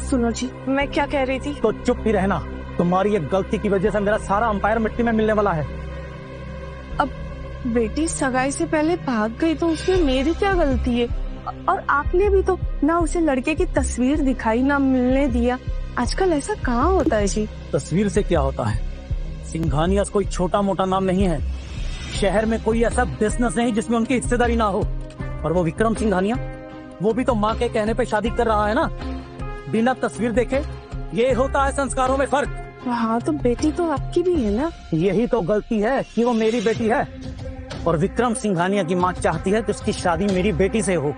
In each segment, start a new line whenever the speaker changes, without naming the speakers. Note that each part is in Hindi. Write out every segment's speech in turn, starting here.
सुनो जी, मैं क्या कह रही थी?
तो चुप ही रहना। तुम्हारी एक गलती की वजह से मेरा सारा अंपायर मिट्टी में मिलने वाला है।
अब बेटी सगाई से पहले भाग गई तो उसमें मेरी क्या गलती है? और आपने भी तो ना उसे लड़के की तस्वीर दिखाई, ना मिलने दिया। आजकल ऐसा कहाँ होता है जी?
तस्वीर से क्या होता है? सिंघानिया कोई छोटा मोटा नाम नहीं है। शहर में कोई ऐसा बिजनेस नहीं जिसमें उनकी हिस्सेदारी ना हो। और वो विक्रम सिंघानिया, वो भी तो माँ के कहने पे शादी कर रहा है ना, बिना तस्वीर देखे। ये होता है संस्कारों में फर्क।
हाँ, तो बेटी तो आपकी भी है ना।
यही तो गलती है कि वो मेरी बेटी है और विक्रम सिंघानिया की माँ चाहती है कि उसकी शादी मेरी बेटी से हो।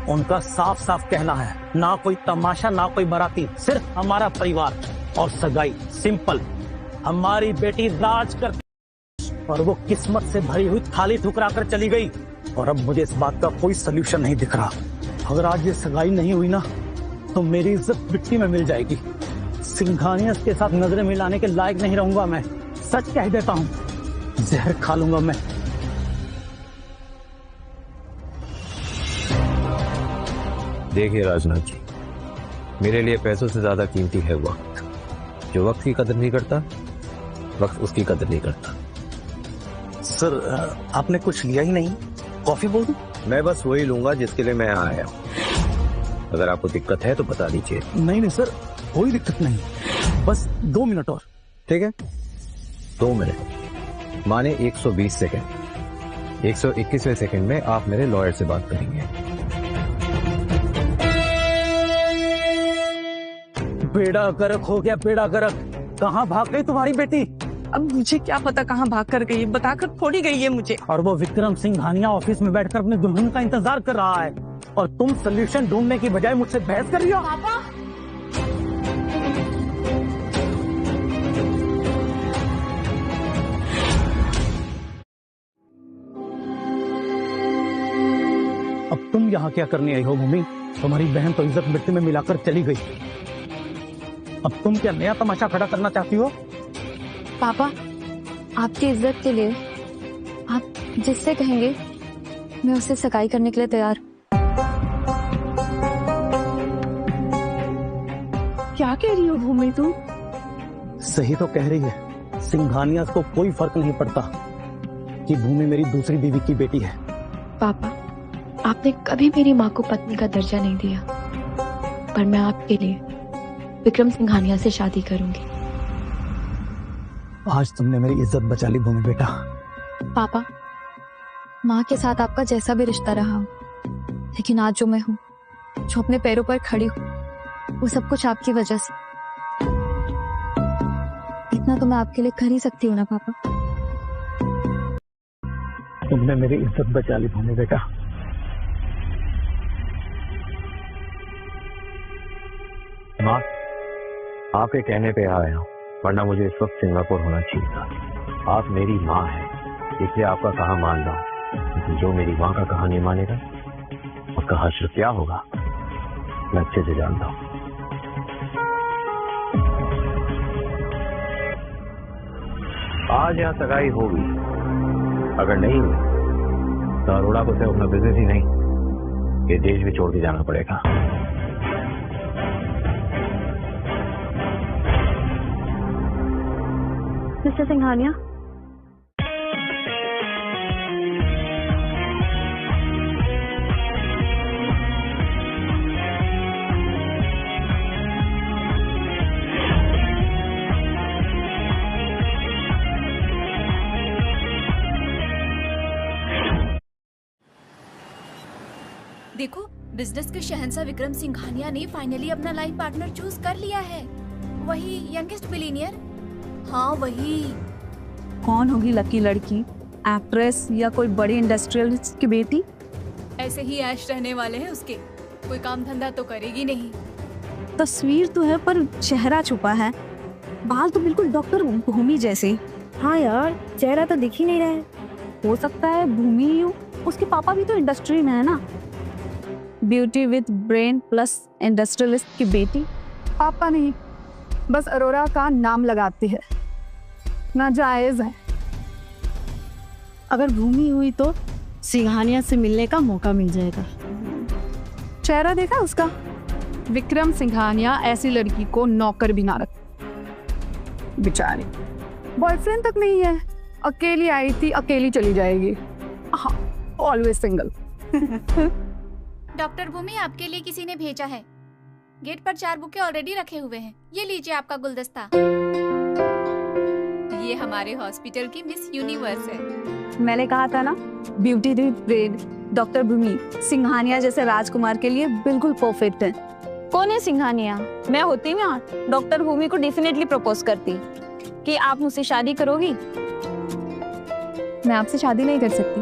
उनका साफ साफ कहना है, ना कोई तमाशा, ना कोई बाराती, सिर्फ हमारा परिवार और सगाई। सिंपल। हमारी बेटी राज करती और वो किस्मत से भरी हुई थाली ठुकरा कर चली गई। और अब मुझे इस बात का कोई सलूशन नहीं दिख रहा। अगर आज ये सगाई नहीं हुई ना, तो मेरी इज्जत मिट्टी में मिल जाएगी। सिंघानिया के साथ नजरें मिलाने के लायक नहीं रहूंगा मैं। सच कह देता हूँ, जहर खा लूंगा मैं।
देखिए राजनाथ जी, मेरे लिए पैसों से ज्यादा कीमती है वक्त। जो वक्त की कदर नहीं करता, वक्त उसकी कदर नहीं करता।
सर, आपने कुछ लिया ही नहीं। कॉफी बोल दूं?
मैं बस वही लूंगा जिसके लिए मैं यहाँ आया हूँ। अगर आपको दिक्कत है तो बता दीजिए।
नहीं सर, कोई दिक्कत नहीं। बस 2 मिनट और।
ठीक है, 2 मिनट माने 120 सेकेंड। 121वें सेकेंड में आप मेरे लॉयर से बात करेंगे।
बेड़ा गर्क हो गया, बेड़ा गर्क। कहाँ भाग गई तुम्हारी बेटी?
अब मुझे क्या पता कहाँ भाग कर गई है, बताकर थोड़ी गई है मुझे।
और वो विक्रम सिंघानिया ऑफिस में बैठकर अपने दुल्हन का इंतजार कर रहा है और तुम सोल्यूशन ढूंढने की बजाय मुझसे बहस कर रही हो।
पापा,
अब तुम यहाँ क्या करने आई हो भूमि? तुम्हारी बहन तो इज्जत मिट्टी में मिलाकर चली गई। अब तुम क्या नया तमाशा खड़ा करना चाहती हो?
पापा, आपकी इज्जत के लिए आप जिससे कहेंगे मैं उससे सगाई करने के लिए तैयार।
क्या कह रही हो भूमि तुम?
सही तो कह रही है। सिंघानिया को कोई फर्क नहीं पड़ता कि भूमि मेरी दूसरी बीवी की बेटी है।
पापा, आपने कभी मेरी माँ को पत्नी का दर्जा नहीं दिया, पर मैं आपके लिए विक्रम सिंघानिया से शादी करूंगी।
आज तुमने मेरी इज्जत बचा ली भूमि बेटा।
पापा, माँ के साथ आपका जैसा भी रिश्ता रहा हो, लेकिन आज जो मैं हूँ, जो अपने पैरों पर खड़ी हूँ, वो सब कुछ आपकी वजह से। इतना तो मैं आपके लिए कर ही सकती हूँ ना पापा।
तुमने मेरी इज्जत बचा ली भूमि बेटा।
माँ, आपके कहने पे आया हूँ, वरना मुझे इस वक्त सिंगापुर होना चाहिए था। आप मेरी माँ हैं, इसलिए आपका कहा मान रहा हूँ। जो मेरी माँ का कहा नहीं मानेगा, उसका हश्र क्या होगा मैं अच्छे से जानता हूँ। आज यहाँ सगाई होगी, अगर नहीं हुई तो अरोड़ा को सिर्फ अपना बिजनेस ही नहीं, ये देश भी छोड़ के जाना पड़ेगा।
मिस्टर सिंघानिया,
देखो, बिजनेस के शहंशाह विक्रम सिंघानिया ने फाइनली अपना लाइफ पार्टनर चूज कर लिया है। वही यंगेस्ट बिलियनियर। हाँ वही।
कौन होगी लकी लड़की? एक्ट्रेस या कोई बड़ी इंडस्ट्रियलिस्ट की बेटी?
ऐसे ही ऐश रहने वाले हैं उसके, कोई काम धंधा तो करेगी नहीं।
तस्वीर तो है पर चेहरा छुपा है। बाल तो बिल्कुल डॉक्टर भूमि जैसे।
हाँ यार, चेहरा तो दिख ही नहीं रहा है।
हो सकता है भूमि ही हो, उसके पापा भी तो इंडस्ट्री में है ना। Beauty with brain plus industrialist की बेटी।
पापा नहीं, बस अरोरा का नाम लगाती है, नाजायज है।
अगर भूमि हुई तो सिंघानिया से मिलने का मौका मिल जाएगा।
चेहरा देखा उसका? विक्रम सिंघानिया ऐसी लड़की को नौकर भी ना रख। बेचारी बॉयफ्रेंड तक नहीं है, अकेली आई थी अकेली चली जाएगी। Always single.
डॉक्टर भूमि, आपके लिए किसी ने भेजा है। गेट पर 4 बुके ऑलरेडी रखे हुए हैं। ये लीजिए आपका गुलदस्ता। ये हमारे हॉस्पिटल की मिस यूनिवर्स है।
मैंने कहा था ना, ब्यूटी विद ब्रेन डॉक्टर भूमि सिंघानिया जैसे राजकुमार के लिए बिल्कुल परफेक्ट है। कौन है सिंघानिया? मैं होती ना डॉक्टर भूमि को डेफिनेटली प्रपोज करती कि आप मुझसे शादी करोगी।
मैं आपसे शादी नहीं कर सकती।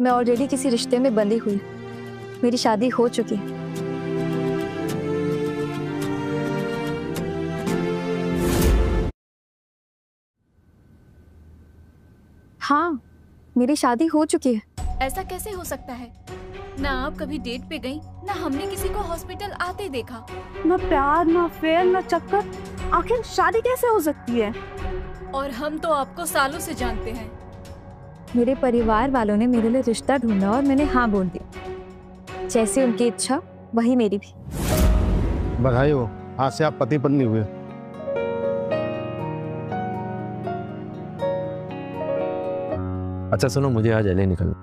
मैं ऑलरेडी किसी रिश्ते में बंधी हुई। मेरी शादी हो चुकी है। हाँ, मेरी शादी हो चुकी है।
ऐसा कैसे हो सकता है? ना आप कभी डेट पे गई, ना हमने किसी को हॉस्पिटल आते देखा।
ना प्यार, ना फेयर, ना चक्कर, आखिर शादी कैसे हो सकती है?
और हम तो आपको सालों से जानते हैं।
मेरे परिवार वालों ने मेरे लिए रिश्ता ढूंढा और मैंने हाँ बोल दी। जैसे उनकी इच्छा वही मेरी भी।
बधाई हो, आज से आप पति पत्नी हुए।
अच्छा सुनो, मुझे आज एलए निकलना।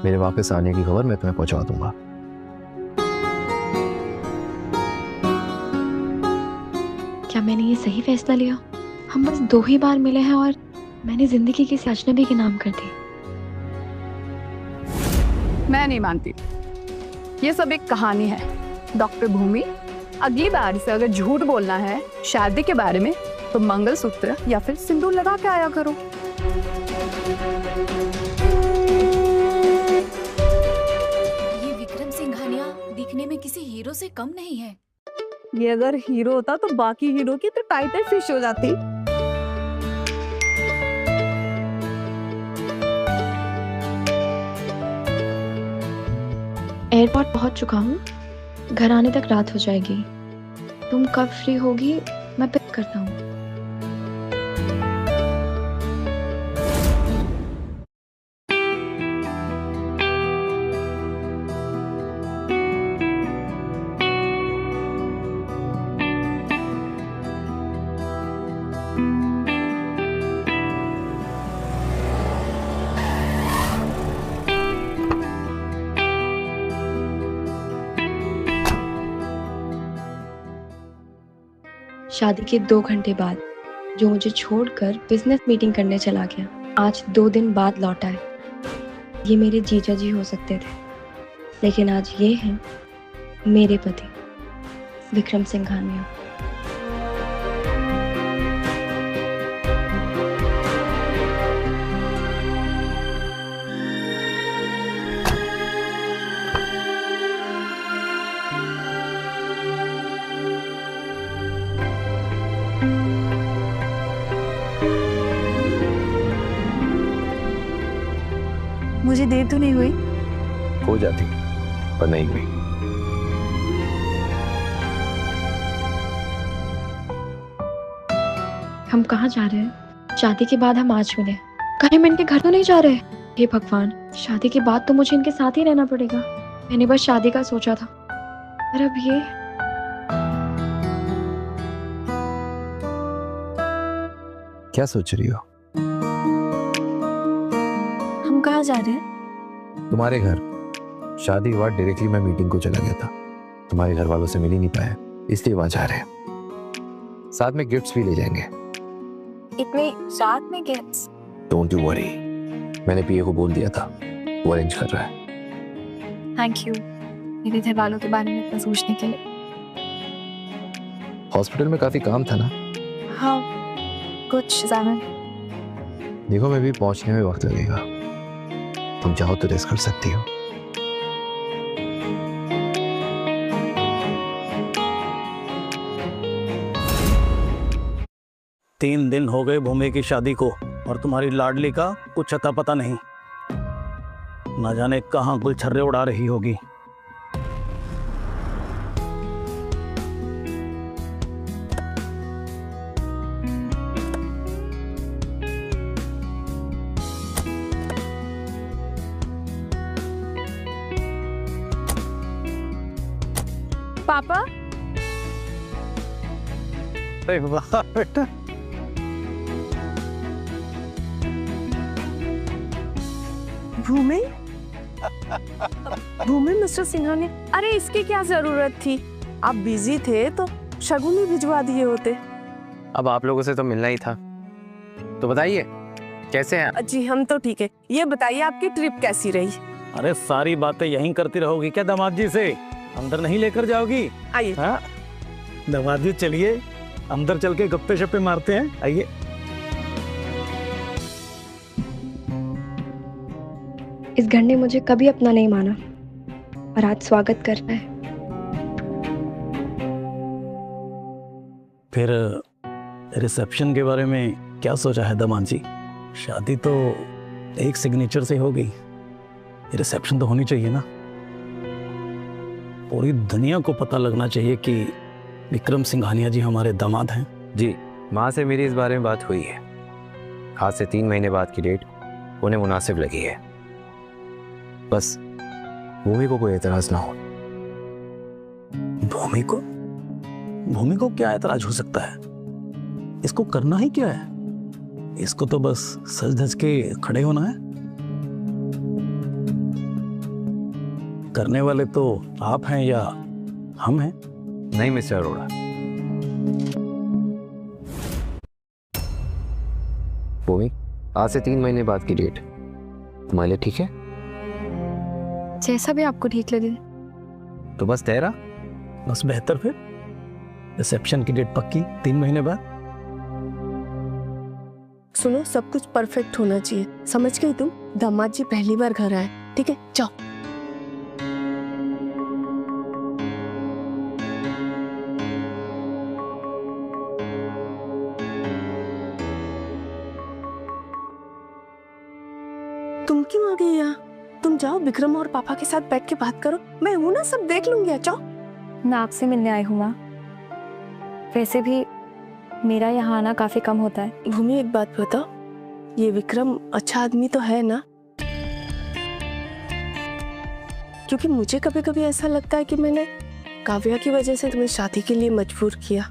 मेरे वापस आने की खबर मैं तुम्हें पहुंचा दूंगा।
क्या मैंने ये सही फैसला लिया? हम बस 2 ही बार मिले हैं और मैंने जिंदगी किसी अजनबी के नाम कर दी।
मैं नहीं मानती, ये सब एक कहानी है। डॉक्टर भूमि, अगली बार से अगर झूठ बोलना है शादी के बारे में तो मंगलसूत्र या फिर सिंदूर लगा के आया करो।
ये विक्रम सिंघानिया दिखने में किसी हीरो से कम नहीं है।
ये अगर हीरो होता तो बाकी हीरो की तो टाइटल फिश हो जाती।
एयरपोर्ट पहुंच चुका हूँ। घर आने तक रात हो जाएगी। तुम कब फ्री होगी मैं पिक करता हूँ। शादी के 2 घंटे बाद जो मुझे छोड़कर बिजनेस मीटिंग करने चला गया, आज 2 दिन बाद लौटा है। ये मेरे जीजा जी हो सकते थे, लेकिन आज ये हैं मेरे पति विक्रम सिंघानिया।
मुझे देर तो नहीं हुई?
हो जाती पर नहीं हुई।
हम कहाँ जा रहे हैं? शादी के बाद हम आज मिले, कहीं मैं इनके घर तो नहीं जा रहे? हे भगवान, शादी के बाद तो मुझे इनके साथ ही रहना पड़ेगा। मैंने बस शादी का सोचा था, पर अब ये।
क्या सोच रही हो?
हम कहाँ जा रहे हैं?
तुम्हारे घर। शादी के बाद डायरेक्टली मैं मीटिंग को चला गया था। तुम्हारे घर वालों से मिल ही नहीं पाया, इसलिए वहां जा रहे हैं। साथ में गिफ्ट्स भी ले जाएंगे।
इतने रात में गिफ्ट्स?
डोंट यू वरी, मैंने पीए को बोल दिया था, वो अरेंज कर रहा है।
थैंक यू मेरे घर वालों के बारे में इतना सोचने के लिए।
हॉस्पिटल में काफी काम था ना?
हाँ, कुछ ज्यादा।
देखो, मैं भी पहुंचने में वक्त लगेगा। तुम चाहो तो रेस्ट कर सकती हो।
तीन दिन हो गए भूमि की शादी को और तुम्हारी लाडली का कुछ अता पता नहीं। न जाने कहां गुलछर्रे उड़ा रही होगी।
पापा
अरे वाह बेटा,
भूमि भूमि मिस्टर सिंघानिया, अरे इसकी क्या जरूरत थी? आप बिजी थे तो शगुन ही भिजवा दिए होते।
अब आप लोगों से तो मिलना ही था, तो बताइए कैसे हैं?
जी हम तो ठीक है। ये बताइए आपकी ट्रिप कैसी रही?
अरे सारी बातें यहीं करती रहोगी क्या दामाद जी से? अंदर नहीं लेकर जाओगी?
आइए।
हाँ दामाद जी चलिए अंदर चल के गप्पे शप्पे मारते हैं, आइए।
इस घर ने मुझे कभी अपना नहीं माना और आज स्वागत कर रहा है।
फिर रिसेप्शन के बारे में क्या सोचा है दामाद जी? शादी तो एक सिग्नेचर से हो गई, रिसेप्शन तो होनी चाहिए ना। पूरी दुनिया को पता लगना चाहिए कि विक्रम सिंघानिया जी हमारे दामाद हैं।
जी, माँ से मेरी इस बारे में बात हुई है। आज से 3 महीने बाद की डेट उन्हें मुनासिब लगी है। बस भूमि को कोई एतराज ना हो।
भूमि को क्या एतराज हो सकता है? इसको करना ही क्या है? इसको तो बस सज धज के खड़े होना है। करने वाले तो आप हैं या हम हैं?
नहीं मिस्टर अरोड़ा, भूमि आज से 3 महीने बाद की डेट तुम्हारे लिए ठीक है?
जैसा भी आपको ठीक लगे।
तो बस तेरा
बस बेहतर। फिर रिसेप्शन की डेट पक्की 3 महीने बाद।
सुनो, सब कुछ परफेक्ट होना चाहिए, समझ गई तुम? दामाद जी पहली बार घर आए, ठीक है? जाओ। तुम क्यों आ गई यहाँ? तुम जाओ विक्रम और पापा के साथ बैठ के बात करो, मैं हूं ना, सब देख लूंगी। जाओ।
मैं आपसे मिलने आई हूँ माँ। वैसे भी मेरा यहाँ आना काफी कम होता है।
भूमि एक बात बताओ, ये विक्रम अच्छा आदमी तो है ना? क्योंकि मुझे कभी कभी ऐसा लगता है कि मैंने काव्या की वजह से तुम्हें शादी के लिए मजबूर किया।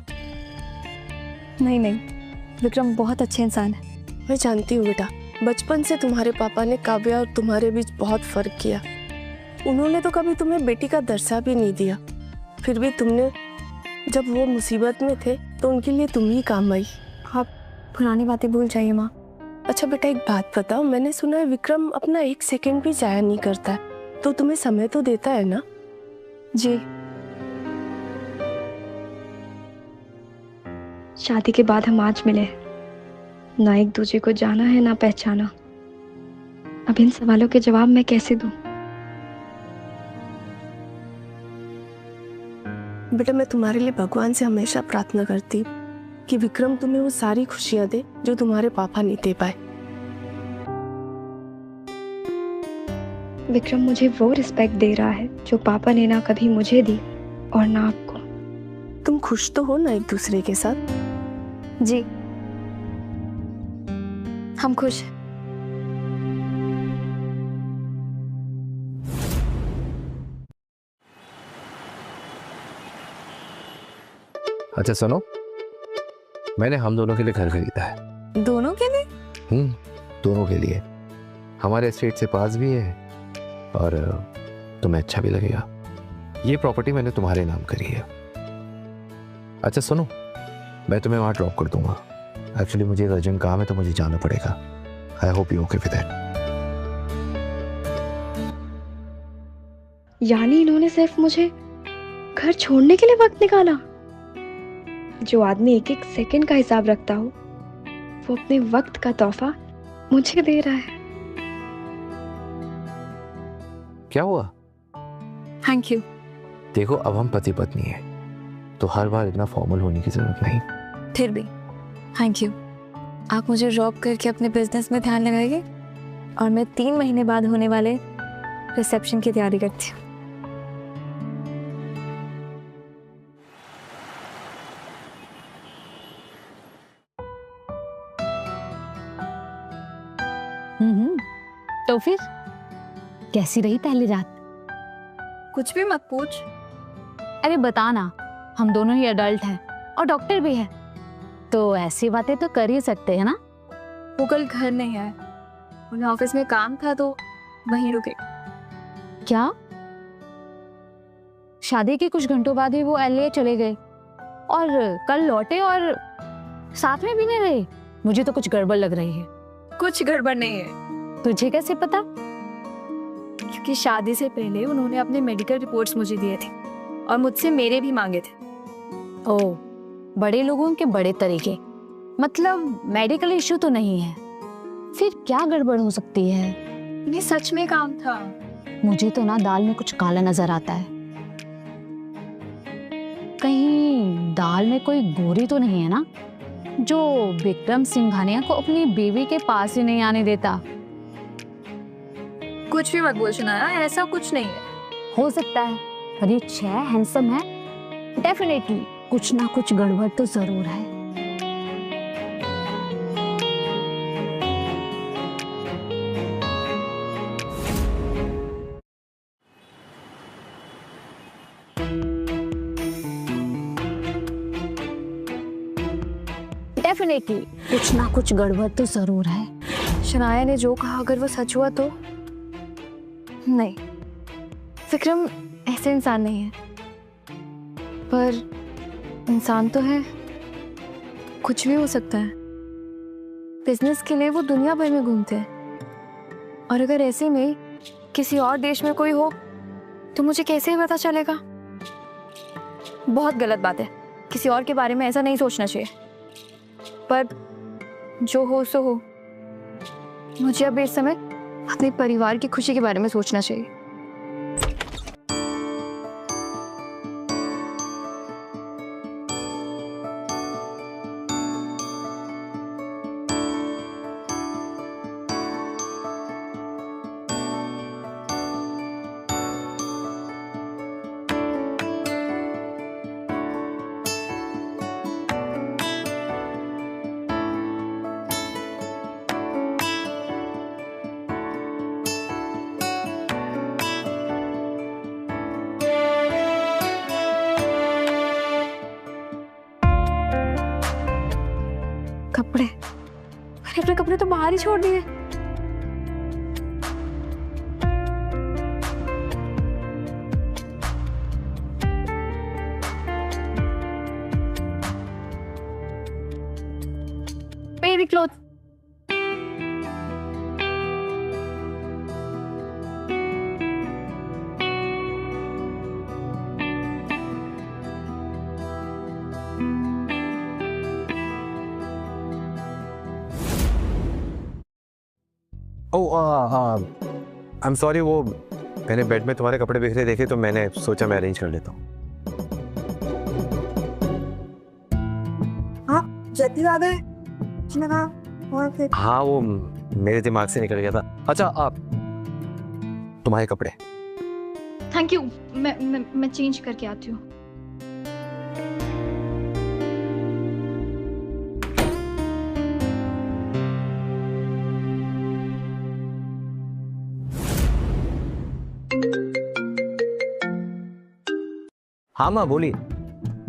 नहीं नहीं, विक्रम बहुत अच्छे इंसान है।
मैं जानती हूँ बेटा, बचपन से तुम्हारे पापा ने काव्या और तुम्हारे बीच बहुत फर्क किया। उन्होंने तो कभी तुम्हें बेटी का दर्जा भी नहीं दिया, फिर भी तुमने, जब वो मुसीबत में थे तो उनके लिए तुम ही काम आई।
आप पुरानी बातें भूल जाइए माँ।
अच्छा बेटा एक बात बताओ, मैंने सुना है विक्रम अपना 1 सेकंड भी जाया नहीं करता है, तो तुम्हें समय तो देता है ना?
जी।
शादी के बाद हम आज मिले, ना एक दूसरे को जाना है ना पहचाना। अब इन सवालों के जवाब मैं कैसे दूं?
बेटा मैं तुम्हारे लिए भगवान से हमेशा प्रार्थना करती हूँ कि विक्रम तुम्हें वो सारी खुशियां दे जो तुम्हारे पापा नहीं दे पाए।
विक्रम मुझे वो रिस्पेक्ट दे रहा है जो पापा ने ना कभी मुझे दी और ना आपको।
तुम खुश तो हो ना एक दूसरे के साथ?
जी हम खुश हैं।
अच्छा सुनो, मैंने हम दोनों के लिए घर खरीदा है।
दोनों के लिए?
दोनों के लिए। हमारे एस्टेट से पास भी है और तुम्हें अच्छा भी लगेगा। ये प्रॉपर्टी मैंने तुम्हारे नाम करी है। अच्छा सुनो, मैं तुम्हें वहाँ ड्रॉप कर दूंगा। एक्चुअली मुझे एक अर्जेंट काम है तो मुझे जाना पड़ेगा। आई hope you okay with that.
यानी इन्होंने सिर्फ मुझे घर छोड़ने के लिए वक्त निकाला? जो आदमी एक एक सेकंड का हिसाब रखता हो, वो अपने वक्त का तोहफा मुझे दे रहा है।
क्या हुआ?
Thank you.
देखो अब हम पति पत्नी हैं, तो हर बार इतना फॉर्मल होने की जरूरत नहीं।
फिर भी थैंक यू। आप मुझे ड्रॉप करके अपने बिजनेस में ध्यान लगाइए और मैं 3 महीने बाद होने वाले रिसेप्शन की तैयारी करती हूँ।
तो फिर कैसी रही पहली रात?
कुछ भी मत पूछ।
अरे बता ना, हम दोनों ही एडल्ट हैं और डॉक्टर भी है, तो ऐसी बातें तो कर ही सकते हैं ना।
वो कल घर नहीं आए, उन्हें ऑफिस में काम था तो वहीं रुके।
क्या? शादी के कुछ घंटों बाद ही वो LA चले गए और कल लौटे और साथ में भी नहीं रहे? मुझे तो कुछ गड़बड़ लग रही है।
कुछ गड़बड़ नहीं है।
तुझे कैसे पता?
क्योंकि शादी से पहले उन्होंने अपने मेडिकल रिपोर्ट्स मुझे दिए थे और मुझसे मेरे भी मांगे थे।
ओह, बड़े लोगों के बड़े तरीके। मतलब मेडिकल इश्यू तो नहीं है, फिर क्या गड़बड़ हो सकती है?
नहीं, सच में काम था।
मुझे तो ना दाल में कुछ काला नजर आता है। कहीं दाल में कोई गोरी तो नहीं है ना, जो विक्रम सिंघानिया को अपनी बीवी के पास ही नहीं आने देता?
कुछ भी मत बोल शनाया, ऐसा कुछ नहीं है।
हो सकता है, पर ये 6 हैंडसम है, डेफिनेटली कुछ ना कुछ गड़बड़ तो जरूर है। डेफिनेटली कुछ ना कुछ गड़बड़ तो जरूर है।
शनाया ने जो कहा अगर वो सच हुआ तो? नहीं, विक्रम ऐसे इंसान नहीं है, पर इंसान तो है, कुछ भी हो सकता है। बिजनेस के लिए वो दुनिया भर में घूमते हैं, और अगर ऐसे में किसी और देश में कोई हो तो मुझे कैसे पता चलेगा? बहुत गलत बात है, किसी और के बारे में ऐसा नहीं सोचना चाहिए, पर जो हो सो हो। मुझे अब इस समय अपने परिवार की खुशी के बारे में सोचना चाहिए। कपड़े, मैंने अपने कपड़े तो बाहर ही छोड़ दिए। मेरी क्लोथ।
आई एम सॉरी, वो मैंने बेड में तुम्हारे कपड़े बिखरे देखे तो मैंने सोचा मैं अरेंज कर लेता हूँ।
जल्दी आ गए। और फिर
हाँ, वो मेरे दिमाग से निकल गया था। अच्छा, आप तुम्हारे कपड़े।
थैंक यू, मैं चेंज करके आती हूँ।
हाँ माँ, बोलिए।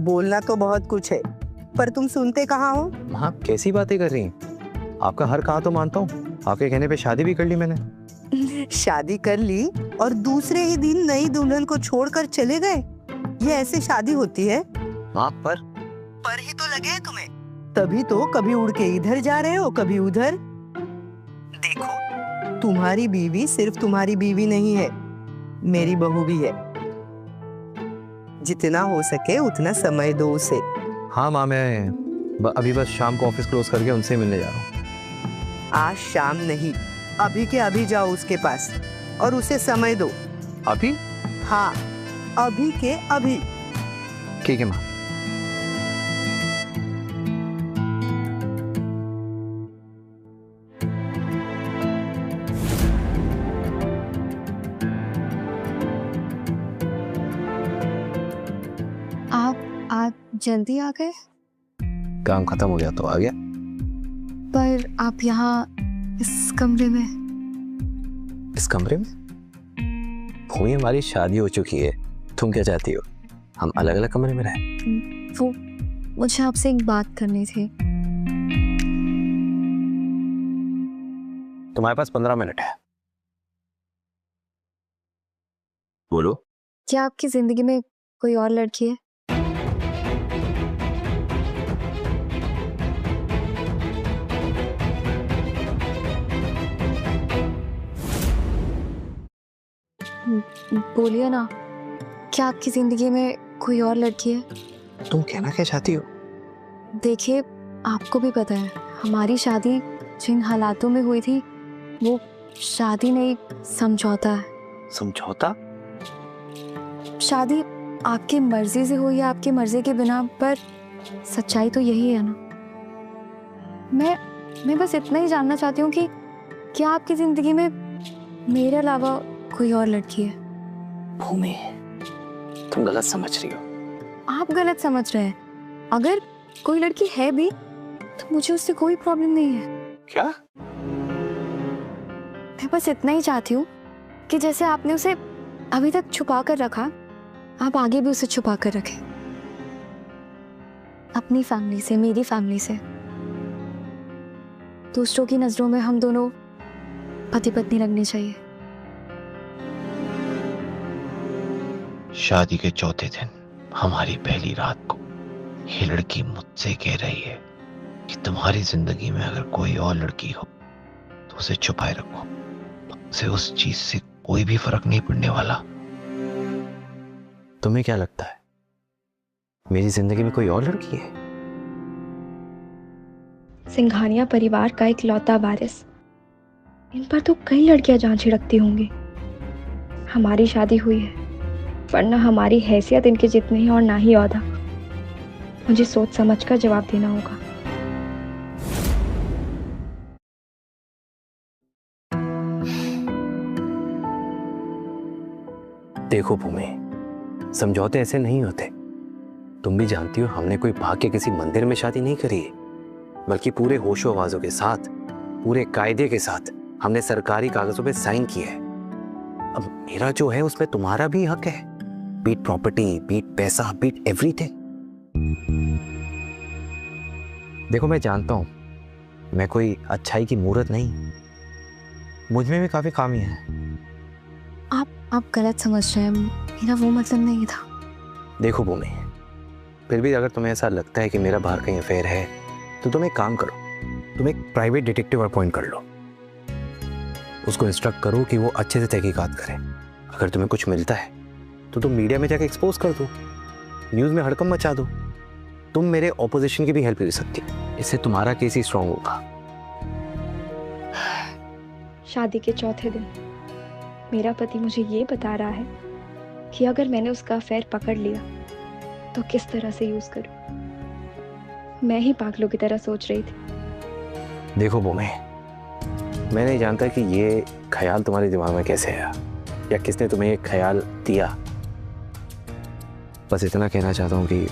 बोलना तो बहुत कुछ है, पर तुम सुनते कहाँ हो?
माँ कैसी बातें कर रही हैं? आपका हर कहा तो मानता हूँ, आपके कहने पे शादी भी कर ली मैंने।
शादी कर ली और दूसरे ही दिन नई दुल्हन को छोड़कर चले गए? ये ऐसे शादी होती है?
माँ पर
ही तो लगे है तुम्हें, तभी तो कभी उड़ के इधर जा रहे हो कभी उधर। देखो, तुम्हारी बीवी सिर्फ तुम्हारी बीवी नहीं है, मेरी बहू भी है। जितना हो सके उतना समय दो उसे।
हाँ माँ, मैं अभी बस शाम को ऑफिस क्लोज करके उनसे मिलने जा रहा हूँ।
आज शाम नहीं, अभी के अभी जाओ उसके पास और उसे समय दो।
अभी?
हाँ, अभी के अभी।
ठीक है माँ।
आप जल्दी आ गए?
काम खत्म हो गया तो आ गया।
पर आप यहाँ इस कमरे में?
इस कमरे में? भूमि, हमारी शादी हो चुकी है, तुम क्या चाहती हो?
हम अलग अलग कमरे में रहे।
वो मुझे आपसे एक बात करनी थी।
तुम्हारे पास 15 मिनट है, बोलो।
क्या आपकी जिंदगी में कोई और लड़की है? बोलिए ना, क्या आपकी जिंदगी में कोई और लड़की है?
तुम कहना क्या चाहती हो?
देखिए, आपको भी पता है हमारी शादी जिन हालातों में हुई थी वो शादी नहीं, समझौता है।
समझौता?
शादी आपकी मर्जी से हुई या आपकी मर्जी के बिना, पर सच्चाई तो यही है ना। मैं बस इतना ही जानना चाहती हूँ कि क्या आपकी जिंदगी में मेरे अलावा कोई और लड़की है?
भूमि, तुम गलत समझ रही हो।
आप गलत समझ रहे हैं। अगर कोई लड़की है भी तो मुझे उससे कोई प्रॉब्लम नहीं है।
क्या?
मैं बस इतना ही चाहती हूँ कि जैसे आपने उसे अभी तक छुपा कर रखा, आप आगे भी उसे छुपा कर रखें, अपनी फैमिली से, मेरी फैमिली से। दूसरों की नजरों में हम दोनों पति पत्नी लगने चाहिए।
शादी के चौथे दिन हमारी पहली रात को ये लड़की मुझसे कह रही है कि तुम्हारी जिंदगी में अगर कोई और लड़की हो तो उसे छुपाए रखो, उसे उस चीज से कोई भी फर्क नहीं पड़ने वाला।
तुम्हें क्या लगता है मेरी जिंदगी में कोई और लड़की है?
सिंघानिया परिवार का एक लौता वारिस, इन पर तो कई लड़कियां जान छिड़कती होंगी। हमारी शादी हुई है, वरना हमारी हैसियत इनके जितनी है और ना ही औहदा। मुझे सोच समझकर जवाब देना होगा।
देखो भूमि, समझौते ऐसे नहीं होते। तुम भी जानती हो हमने कोई भाग के किसी मंदिर में शादी नहीं करी है, बल्कि पूरे होशो आवाजों के साथ, पूरे कायदे के साथ हमने सरकारी कागजों पे साइन किए है। अब मेरा जो है उसमें तुम्हारा भी हक है, बीट प्रॉपर्टी, बीट पैसा, बीट एवरीथिंग। देखो मैं जानता हूं मैं कोई अच्छाई की मूर्त नहीं, मुझ में भी काफी खामियां हैं।
आप गलत समझ रहे हैं, मेरा वो मतलब नहीं था।
देखो भूमि, फिर भी अगर तुम्हें ऐसा लगता है कि मेरा बाहर कहीं अफेयर है तो तुम एक काम करो, तुम एक प्राइवेट डिटेक्टिव अपॉइंट कर लो। उसको इंस्ट्रक्ट करो कि वो अच्छे से तहकीकात करे। अगर तुम्हें कुछ मिलता है तो तुम मीडिया में जाके एक्सपोज कर दो, न्यूज़ में हड़कंप मचा दो। तुम मेरे ऑपोजिशन की भी हेल्प ले सकती, इससे तुम्हारा केस ही स्ट्रांग होगा।
शादी के चौथे दिन मेरा पति मुझे ये बता रहा है कि अगर मैंने उसका अफेयर पकड़ लिया तो किस तरह से यूज करूं। मैं ही पागलों की तरह सोच रही थी।
देखो भूमि, मैं नहीं जानता कि ये ख्याल तुम्हारे दिमाग में कैसे आया या किसने तुम्हें ये ख्याल दिया। बस इतना कहना चाहता हूं कि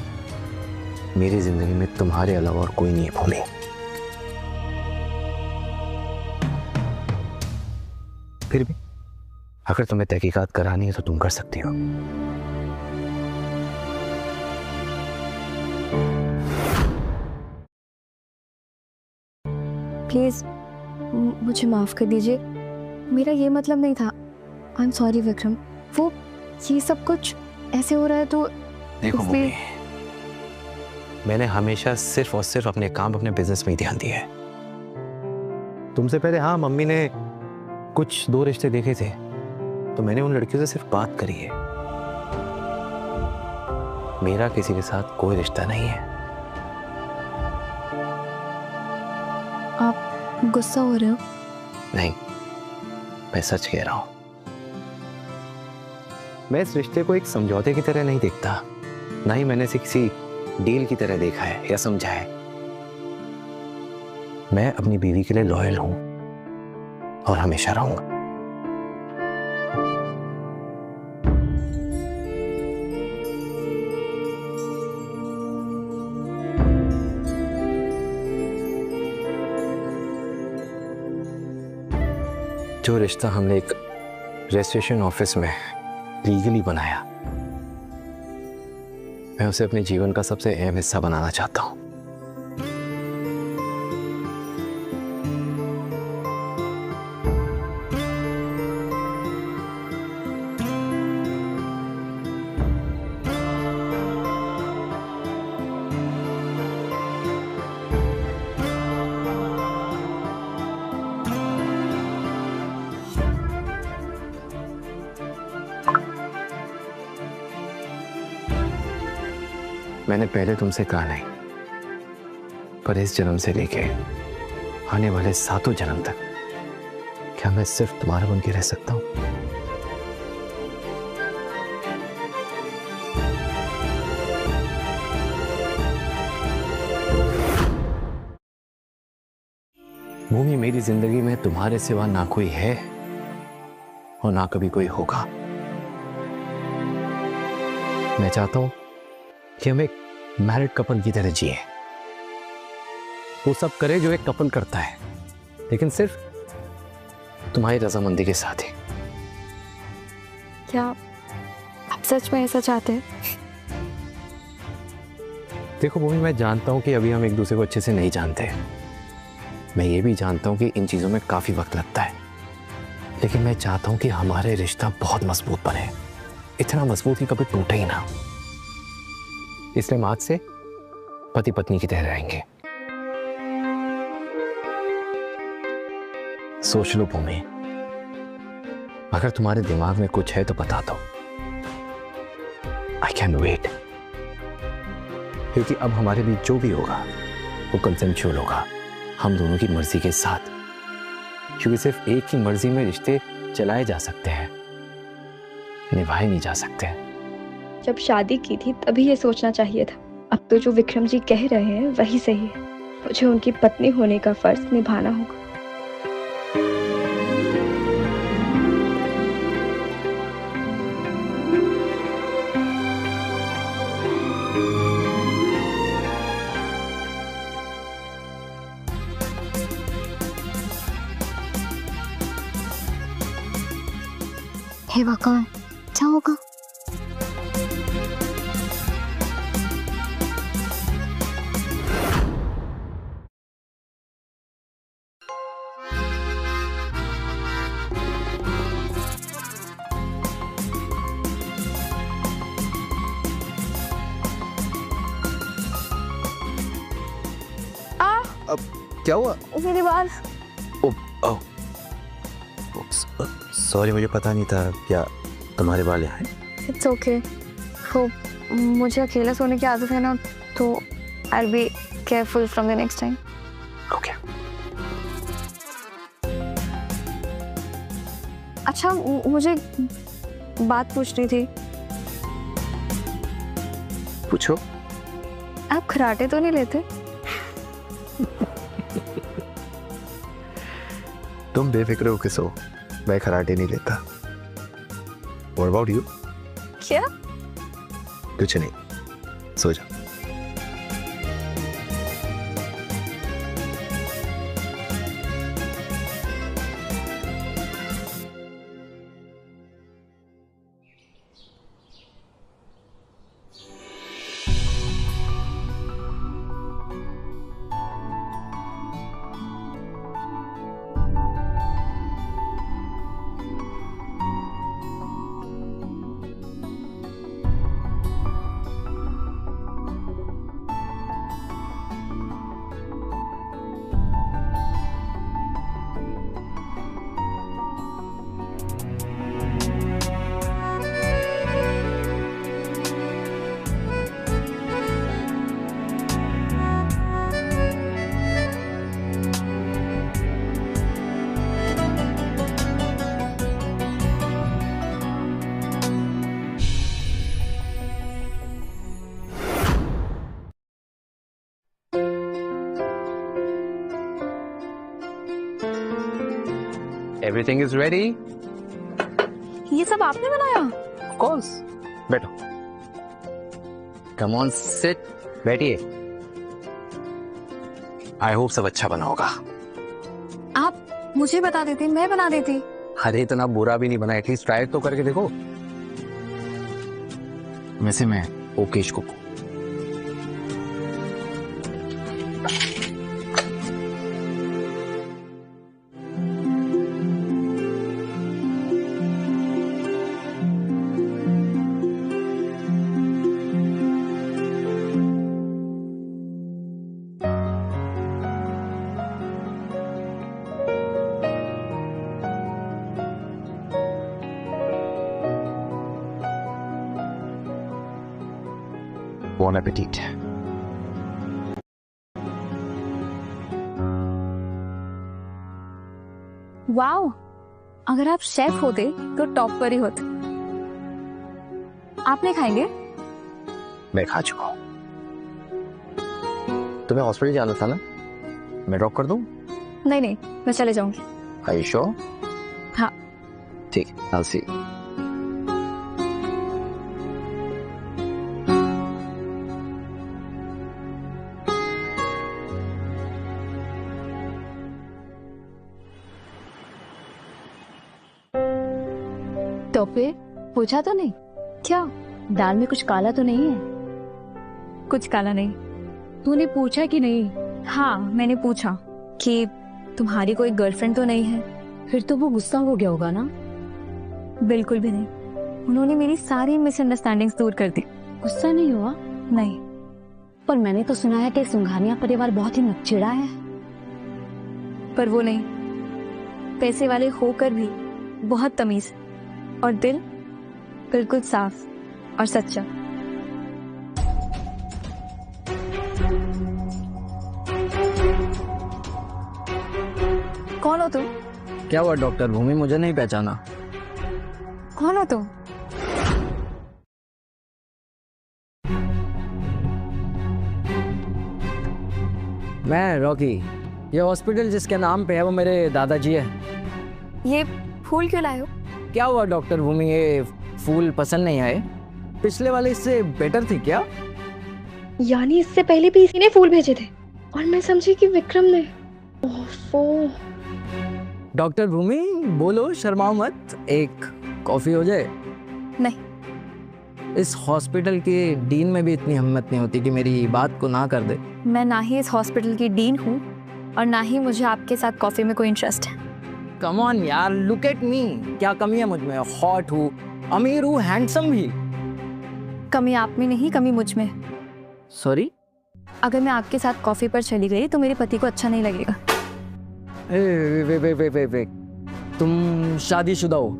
मेरी जिंदगी में तुम्हारे अलावा और कोई नहीं है भूमि। फिर भी अगर तुम्हें तहकीकात करानी है तो तुम कर सकती हो।
प्लीज मुझे माफ कर दीजिए, मेरा ये मतलब नहीं था। आई एम सॉरी विक्रम, वो ये सब कुछ ऐसे हो रहा है तो
देखो मम्मी, मैंने हमेशा सिर्फ और सिर्फ अपने काम, अपने बिजनेस में ही ध्यान दिया है। तुमसे पहले हाँ, मम्मी ने कुछ 2 रिश्ते देखे थे तो मैंने उन लड़कियों से सिर्फ बात करी है। मेरा किसी के साथ कोई रिश्ता नहीं है।
आप गुस्सा हो रहे हो?
नहीं, मैं सच कह रहा हूं। मैं इस रिश्ते को एक समझौते की तरह नहीं देखता, ना ही मैंने इसे किसी डील की तरह देखा है या समझा है। मैं अपनी बीवी के लिए लॉयल हूं और हमेशा रहूंगा। जो रिश्ता हमने एक रजिस्ट्रेशन ऑफिस में लीगली बनाया, मैं उसे अपने जीवन का सबसे अहम हिस्सा बनाना चाहता हूं। मैंने पहले तुमसे कहा नहीं, पर इस जन्म से लेके आने वाले 7 जन्म तक क्या मैं सिर्फ तुम्हारा बन के रह सकता हूं? भूमि, मेरी जिंदगी में तुम्हारे सिवा ना कोई है और ना कभी कोई होगा। मैं चाहता हूं कि हम एक मैरिड कपल की तरह जिए। वो सब करे जो एक कपल करता है, लेकिन सिर्फ तुम्हारी रजामंदी के साथ ही।
क्या आप सच में ऐसा चाहते हैं?
देखो भूमि, मैं जानता हूं कि अभी हम एक दूसरे को अच्छे से नहीं जानते। मैं ये भी जानता हूं कि इन चीजों में काफी वक्त लगता है, लेकिन मैं चाहता हूं कि हमारे रिश्ता बहुत मजबूत बने, इतना मजबूत कि कभी टूटे ही ना। इसलिए हम आज से पति पत्नी की तरह रहेंगे। सोच लो भूमि, अगर तुम्हारे दिमाग में कुछ है तो बता दो। आई कैन वेट, क्योंकि अब हमारे बीच जो भी होगा वो कंसेंशुअल होगा, हम दोनों की मर्जी के साथ। क्योंकि सिर्फ एक ही मर्जी में रिश्ते चलाए जा सकते हैं, निभाए नहीं जा सकते।
जब शादी की थी तभी ये सोचना चाहिए था। अब तो जो विक्रम जी कह रहे हैं वही सही है। मुझे उनकी पत्नी होने का फर्ज निभाना होगा।
हे भगवान, क्या होगा?
अब क्या हुआ?
मेरी बाल।
सॉरी, मुझे पता नहीं था क्या तुम्हारे बाल यहाँ हैं।
It's okay. वो मुझे अकेला सोने की आदत है ना, तो I will be careful from the next time.
Okay.
अच्छा, मुझे बात पूछनी थी।
पूछो।
आप खराटे तो नहीं लेते?
तुम बेफिक्र हो के सो, मैं खराटे नहीं लेता। What about you?
क्या?
कुछ नहीं, सो जा। Everything is ready.
ये सब आपने बनाया?
Of course. बैठो। Come on, sit. बैठिए। I hope सब अच्छा बना होगा।
आप मुझे बता देते, मैं बना देती।
अरे इतना बुरा भी नहीं बना, एटलीस्ट ट्राई तो करके देखो। वैसे मैं ओकेश कुक हूं। बॉन एपेटिट।
वाओ, अगर आप शेफ होते तो टॉप पर ही होते। आप नहीं खाएंगे?
मैं खा चुका हूं। तुम्हें हॉस्पिटल जाना था ना, मैं ड्रॉप कर दूं?
नहीं नहीं, मैं चले जाऊंगी।
Are you sure?
हाँ।
ठीक, I'll see.
टॉपे, पूछा तो नहीं?
क्या?
दाल में कुछ काला तो नहीं है?
कुछ काला नहीं।
तूने पूछा कि नहीं?
हाँ, मैंने पूछा कि तुम्हारी कोई गर्लफ्रेंड तो नहीं है।
फिर तो वो गुस्सा हो गया होगा ना?
बिल्कुल भी नहीं, उन्होंने मेरी सारी मिसअंडरस्टैंडिंग्स दूर कर दी।
गुस्सा नहीं हुआ?
नहीं।
पर मैंने तो सुना है कि सिंघानिया परिवार बहुत ही नकचिड़ा है।
पर वो नहीं, पैसे वाले होकर भी बहुत तमीज और दिल बिल्कुल साफ और सच्चा। कौन हो तुम?
क्या हुआ डॉक्टर भूमि, मुझे नहीं पहचाना?
कौन हो तुम?
मैं रॉकी। ये हॉस्पिटल जिसके नाम पे है वो मेरे दादाजी है।
ये फूल क्यों लाए हो?
क्या हुआ डॉक्टर भूमि, ये फूल पसंद नहीं आए? पिछले वाले इससे बेटर थे क्या?
यानी इससे पहले भी इसी ने फूल भेजे थे और मैं समझी कि विक्रम ने। ओफो।
डॉक्टर भूमि बोलो, शर्माओ मत, एक कॉफी हो जाए?
नहीं।
इस हॉस्पिटल के डीन में भी इतनी हिम्मत नहीं होती कि मेरी बात को ना कर दे।
मैं ना ही इस हॉस्पिटल की डीन हूँ और ना ही मुझे आपके साथ कॉफी में कोई इंटरेस्ट है।
कम ऑन यार, लुक एट मी, क्या कमी है मुझ में? हॉट हूँ, अमीर हूँ, हैंडसम भी।
कमी आप में नहीं, कमी मुझ में।
सॉरी?
अगर मैं आपके साथ कॉफी पर चली गई तो मेरे पति को अच्छा नहीं लगेगा।
वे, तुम शादीशुदा हो?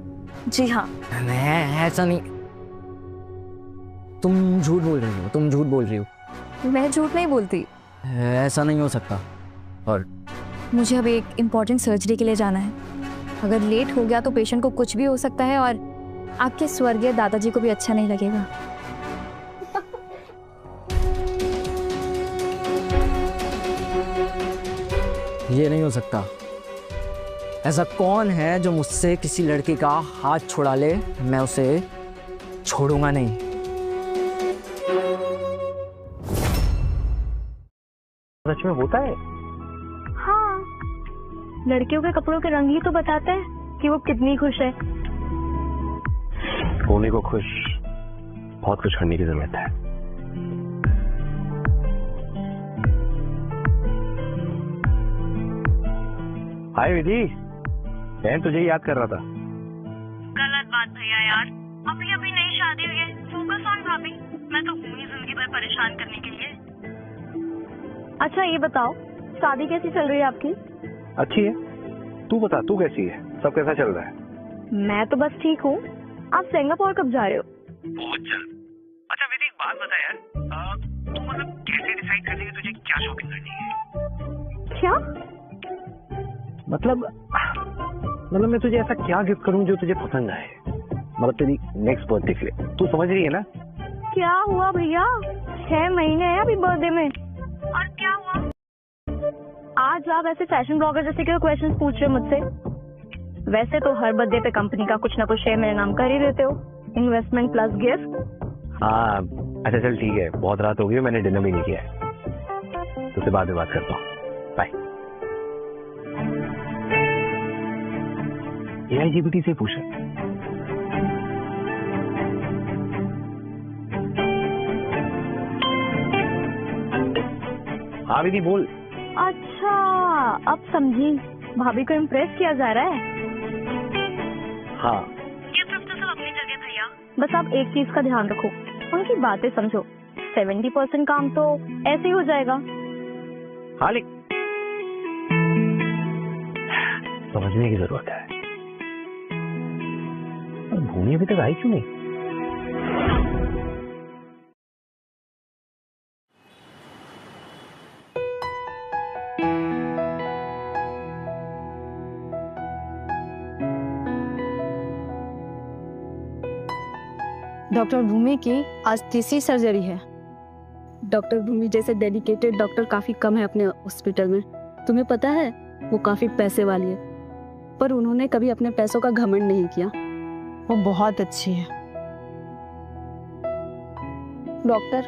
जी हाँ।
नहीं, ऐसा नहीं, तुम झूठ बोल रही हो, तुम झूठ बोल रही हो।
मैं झूठ नहीं बोलती।
ऐसा नहीं हो सकता। और
मुझे अब एक इम्पोर्टेंट सर्जरी के लिए जाना है। अगर लेट हो गया तो पेशेंट को कुछ भी हो सकता है और आपके स्वर्गीय दादाजी को भी अच्छा नहीं लगेगा।
ये नहीं हो सकता। ऐसा कौन है जो मुझसे किसी लड़की का हाथ छुड़ा ले? मैं उसे छोड़ूंगा नहीं।
सच में होता है?
हाँ, लड़कियों के कपड़ों के रंग ही तो बताता है कि वो कितनी खुश है।
होने को खुश बहुत कुछ करने की जरूरत है। हाय विधि, बहन तुझे ही याद कर रहा था।
गलत बात भैया यार, अभी अभी नई शादी हुई है, फोकस ऑन भाभी। मैं तो हूँ ही जिंदगी भर परेशान करने के लिए।
अच्छा ये बताओ, शादी कैसी चल रही है आपकी?
अच्छी है, तू बता, तू कैसी है? सब कैसा चल रहा है?
मैं तो बस ठीक हूँ। आप सिंगापुर कब जा रहे हो?
बहुत जल्द। अच्छा विधि, एक बात बता यार, तू मतलब कैसे डिसाइड कर लेगी तुझे क्या शॉपिंग करनी है?
क्या
मतलब मैं तुझे ऐसा क्या गिफ्ट करूं जो तुझे पसंद आए? मतलब तेरी नेक्स्ट बर्थडे के लिए, तू समझ रही है ना?
क्या हुआ भैया, 6 महीने हैं अभी बर्थडे में। और क्या हुआ? आज आप ऐसे फैशन ब्लॉगर जैसे क्यों क्वेश्चंस पूछ रहे हो मुझसे? वैसे तो हर बर्थडे पे कंपनी का कुछ ना कुछ शेयर मेरे नाम कर ही देते हो, इन्वेस्टमेंट प्लस गिफ्ट।
हाँ अच्छा चल ठीक है, बहुत रात हो गई, मैंने डिनर भी नहीं किया है, तुझसे बाद में बात करता हूँ। बाय। एआईजीबीटी से पूछा। हाँ विधि बोल।
अच्छा अब समझी, भाभी को इम्प्रेस किया जा रहा है।
हाँ
ये सब तो सब अपनी जगह भैया।
बस आप एक चीज का ध्यान रखो, उनकी बातें समझो। 70% काम तो ऐसे ही हो जाएगा।
हाँ लेकिन समझने की जरूरत है। भूमि अभी तक आई क्यों नहीं?
डॉक्टर भूमि की आज तीसरी सर्जरी है। डॉक्टर भूमि जैसे डेडिकेटेड डॉक्टर काफी कम है अपने हॉस्पिटल में। तुम्हें पता है वो काफी पैसे वाली है, पर उन्होंने कभी अपने पैसों का घमंड नहीं किया। वो बहुत अच्छी है।
डॉक्टर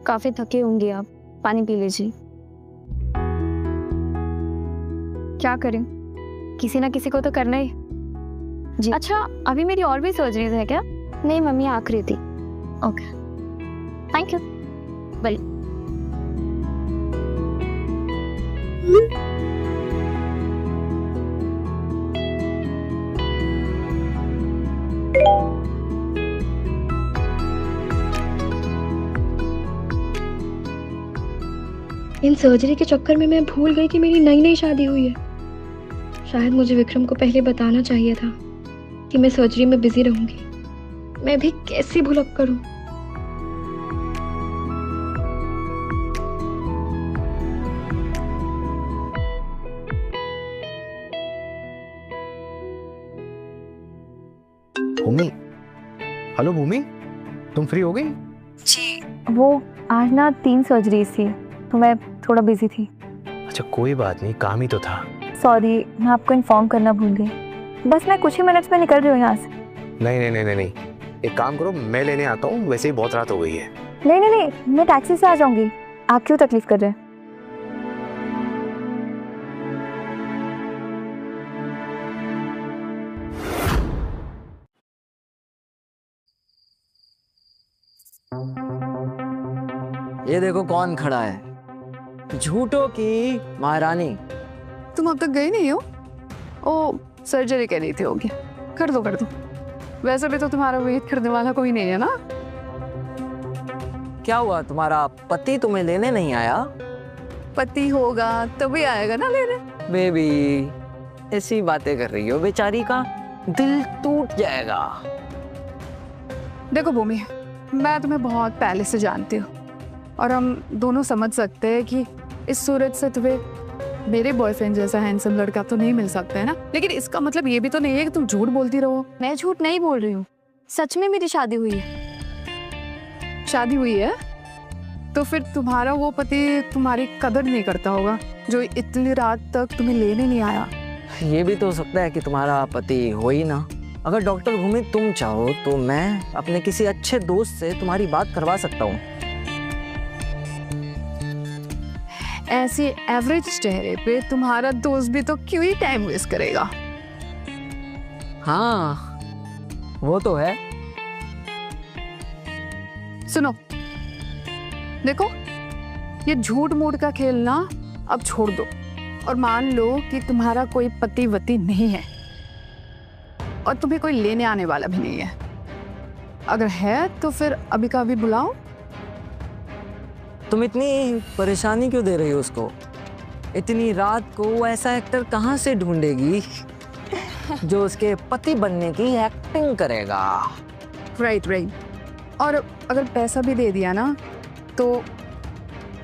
काफी थके होंगे आप, पानी पी लीजिए। क्या करें, किसी ना किसी को तो करना ही। जी अच्छा, अभी मेरी और भी सर्जरीज है क्या? नहीं मम्मी, आखिरी थी। Okay, thank you. बाय।
इन सर्जरी के चक्कर में मैं भूल गई कि मेरी नई नई शादी हुई है। शायद मुझे विक्रम को पहले बताना चाहिए था कि मैं सर्जरी में बिजी रहूंगी। मैं भी कैसी भुलक करूं।
भूमि, हेलो भूमि, तुम फ्री हो गई?
जी, वो आज ना 3 सर्जरीज थी तो मैं थोड़ा बिजी थी।
अच्छा कोई बात नहीं, काम ही तो था।
सॉरी, मैं आपको इन्फॉर्म करना भूल गई। बस मैं कुछ ही मिनट्स में निकल रही हूँ यहाँ से।
नहीं नहीं नहीं नहीं नहीं, एक काम करो, मैं लेने आता हूँ, वैसे ही बहुत रात हो गई है।
नहीं नहीं नहीं, मैं टैक्सी से आ जाऊंगी। आप क्यों तकलीफ कर रहे हैं?
ये देखो कौन खड़ा है, झूठों की महारानी।
तुम अब तक गई नहीं हो? ओ, सर्जरी कह रही थी, हो गया। कर दो कर दो। वैसे भी तो तुम्हारा वेट करने वाला कोई नहीं है ना।
क्या हुआ, तुम्हारा पति तुम्हें लेने नहीं आया?
पति होगा तभी आएगा ना लेने।
बेबी ऐसी बातें कर रही हो, बेचारी का दिल टूट जाएगा।
देखो भूमि, मैं तुम्हें बहुत पहले से जानती हूँ और हम दोनों समझ सकते हैं कि इस सूरत से तुम्हें मेरे बॉयफ्रेंड जैसा हैंडसम लड़का तो नहीं मिल सकता है ना। लेकिन इसका मतलब ये भी तो नहीं है कि तुम झूठ बोलती रहो।
मैं झूठ नहीं बोल रही हूँ, सच में मेरी शादी हुई है।
शादी हुई है तो फिर तुम्हारा वो पति तुम्हारी कदर नहीं करता होगा जो इतनी रात तक तुम्हें लेने नहीं आया।
ये भी तो हो सकता है कि तुम्हारा पति हो ही ना। अगर डॉक्टर भूमि तुम चाहो तो मैं अपने किसी अच्छे दोस्त से तुम्हारी बात करवा सकता हूँ।
ऐसे एवरेज चेहरे पे तुम्हारा दोस्त भी तो क्यों ही टाइम वेस्ट करेगा।
हाँ वो तो है।
सुनो, देखो ये झूठ मूठ का खेल ना अब छोड़ दो और मान लो कि तुम्हारा कोई पति वती नहीं है और तुम्हें कोई लेने आने वाला भी नहीं है। अगर है तो फिर अभी का अभी बुलाओ।
तुम इतनी परेशानी क्यों दे रही हो उसको? इतनी रात को वो ऐसा एक्टर कहाँ से ढूंढेगी जो उसके पति बनने की एक्टिंग करेगा?
Right right. और अगर पैसा भी दे दिया ना तो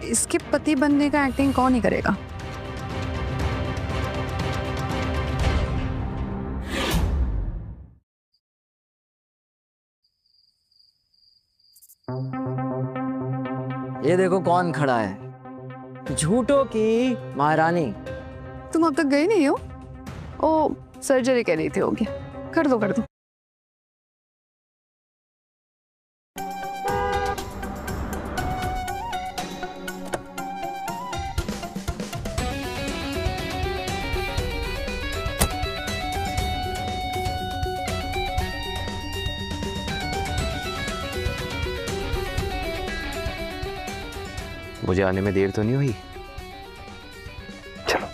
इसके पति बनने का एक्टिंग कौन ही करेगा?
ये देखो कौन खड़ा है, झूठों की महारानी।
तुम अब तक गई नहीं हो? ओ, सर्जरी कह रही थी, हो गया। कर दो कर दो।
मुझे आने में देर तो नहीं हुई? चलो।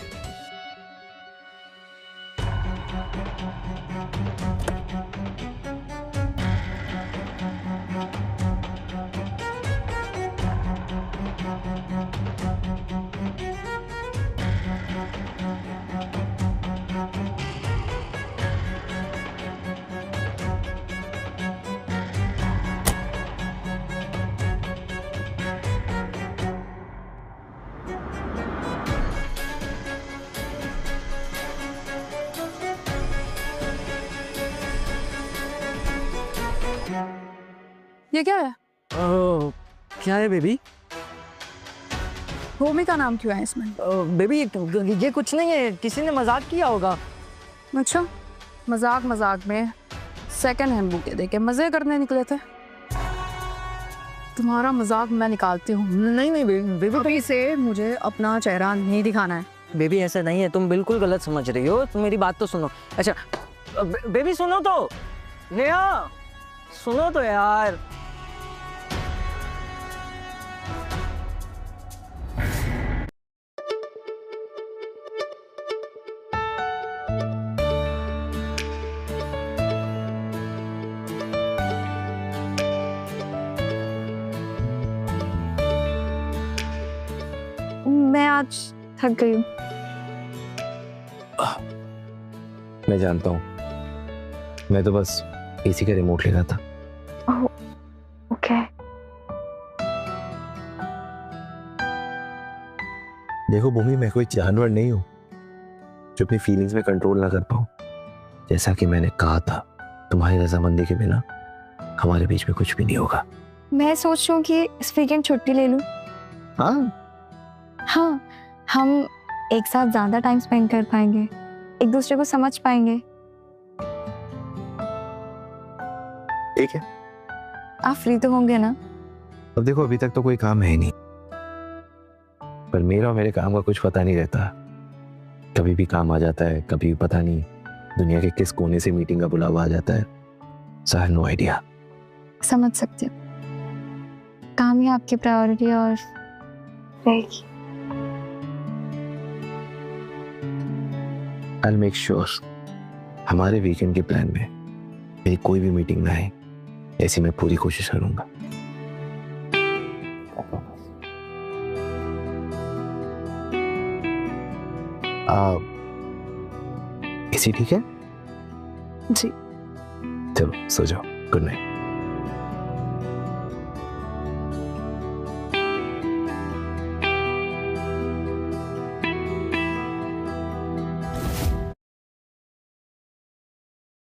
ये क्या है?
क्या है बेबी?
भूमि का नाम क्यों है इसमें?
बेबी ये कुछ नहीं है, किसी ने मजाक किया होगा।
अच्छा, मजाक में सेकंड हैंड बुके देके मजे करने निकले थे। तुम्हारा मजाक मैं निकालती हूँ।
नहीं बेबी
अभी से मुझे अपना चेहरा नहीं दिखाना है।
बेबी ऐसा नहीं है, तुम बिल्कुल गलत समझ रही हो, तुम मेरी बात तो सुनो। अच्छा बेबी सुनो तो, नेहा सुनो तो यार।
मैं आज थक गई हूँ।
मैं जानता हूँ, मैं तो बस एसी का रिमोट ले रहा था।
ओह, ओके।
देखो भूमि, मैं कोई जानवर नहीं हूँ जो अपनी फीलिंग्स में कंट्रोल ना कर पाऊँ। जैसा कि मैंने कहा था, तुम्हारी रजामंदी के बिना हमारे बीच में कुछ भी नहीं होगा।
मैं सोच रही हूँ कि इस वीकेंड छुट्टी ले लूँ। हाँ, हम एक साथ ज्यादा टाइम स्पेंड कर पाएंगे, एक दूसरे को समझ पाएंगे।
ठीक है।
आप फ्री तो होंगे ना?
अब देखो, अभी तक तो कोई काम है नहीं, पर मेरा और मेरे काम का कुछ पता नहीं रहता। कभी भी काम आ जाता है, कभी पता नहीं दुनिया के किस कोने से मीटिंग का बुलावा आ जाता है। सो आई हैव नो आइडिया।
समझ सकती हूँ, काम ही आपकी प्रायोरिटी और रहेगी।
I'll make sure हमारे वीकेंड के प्लान में मेरी कोई भी मीटिंग ना आए, ऐसी मैं पूरी कोशिश करूंगा। इसी ठीक है?
जी।
चलो सो जाओ, गुड नाइट।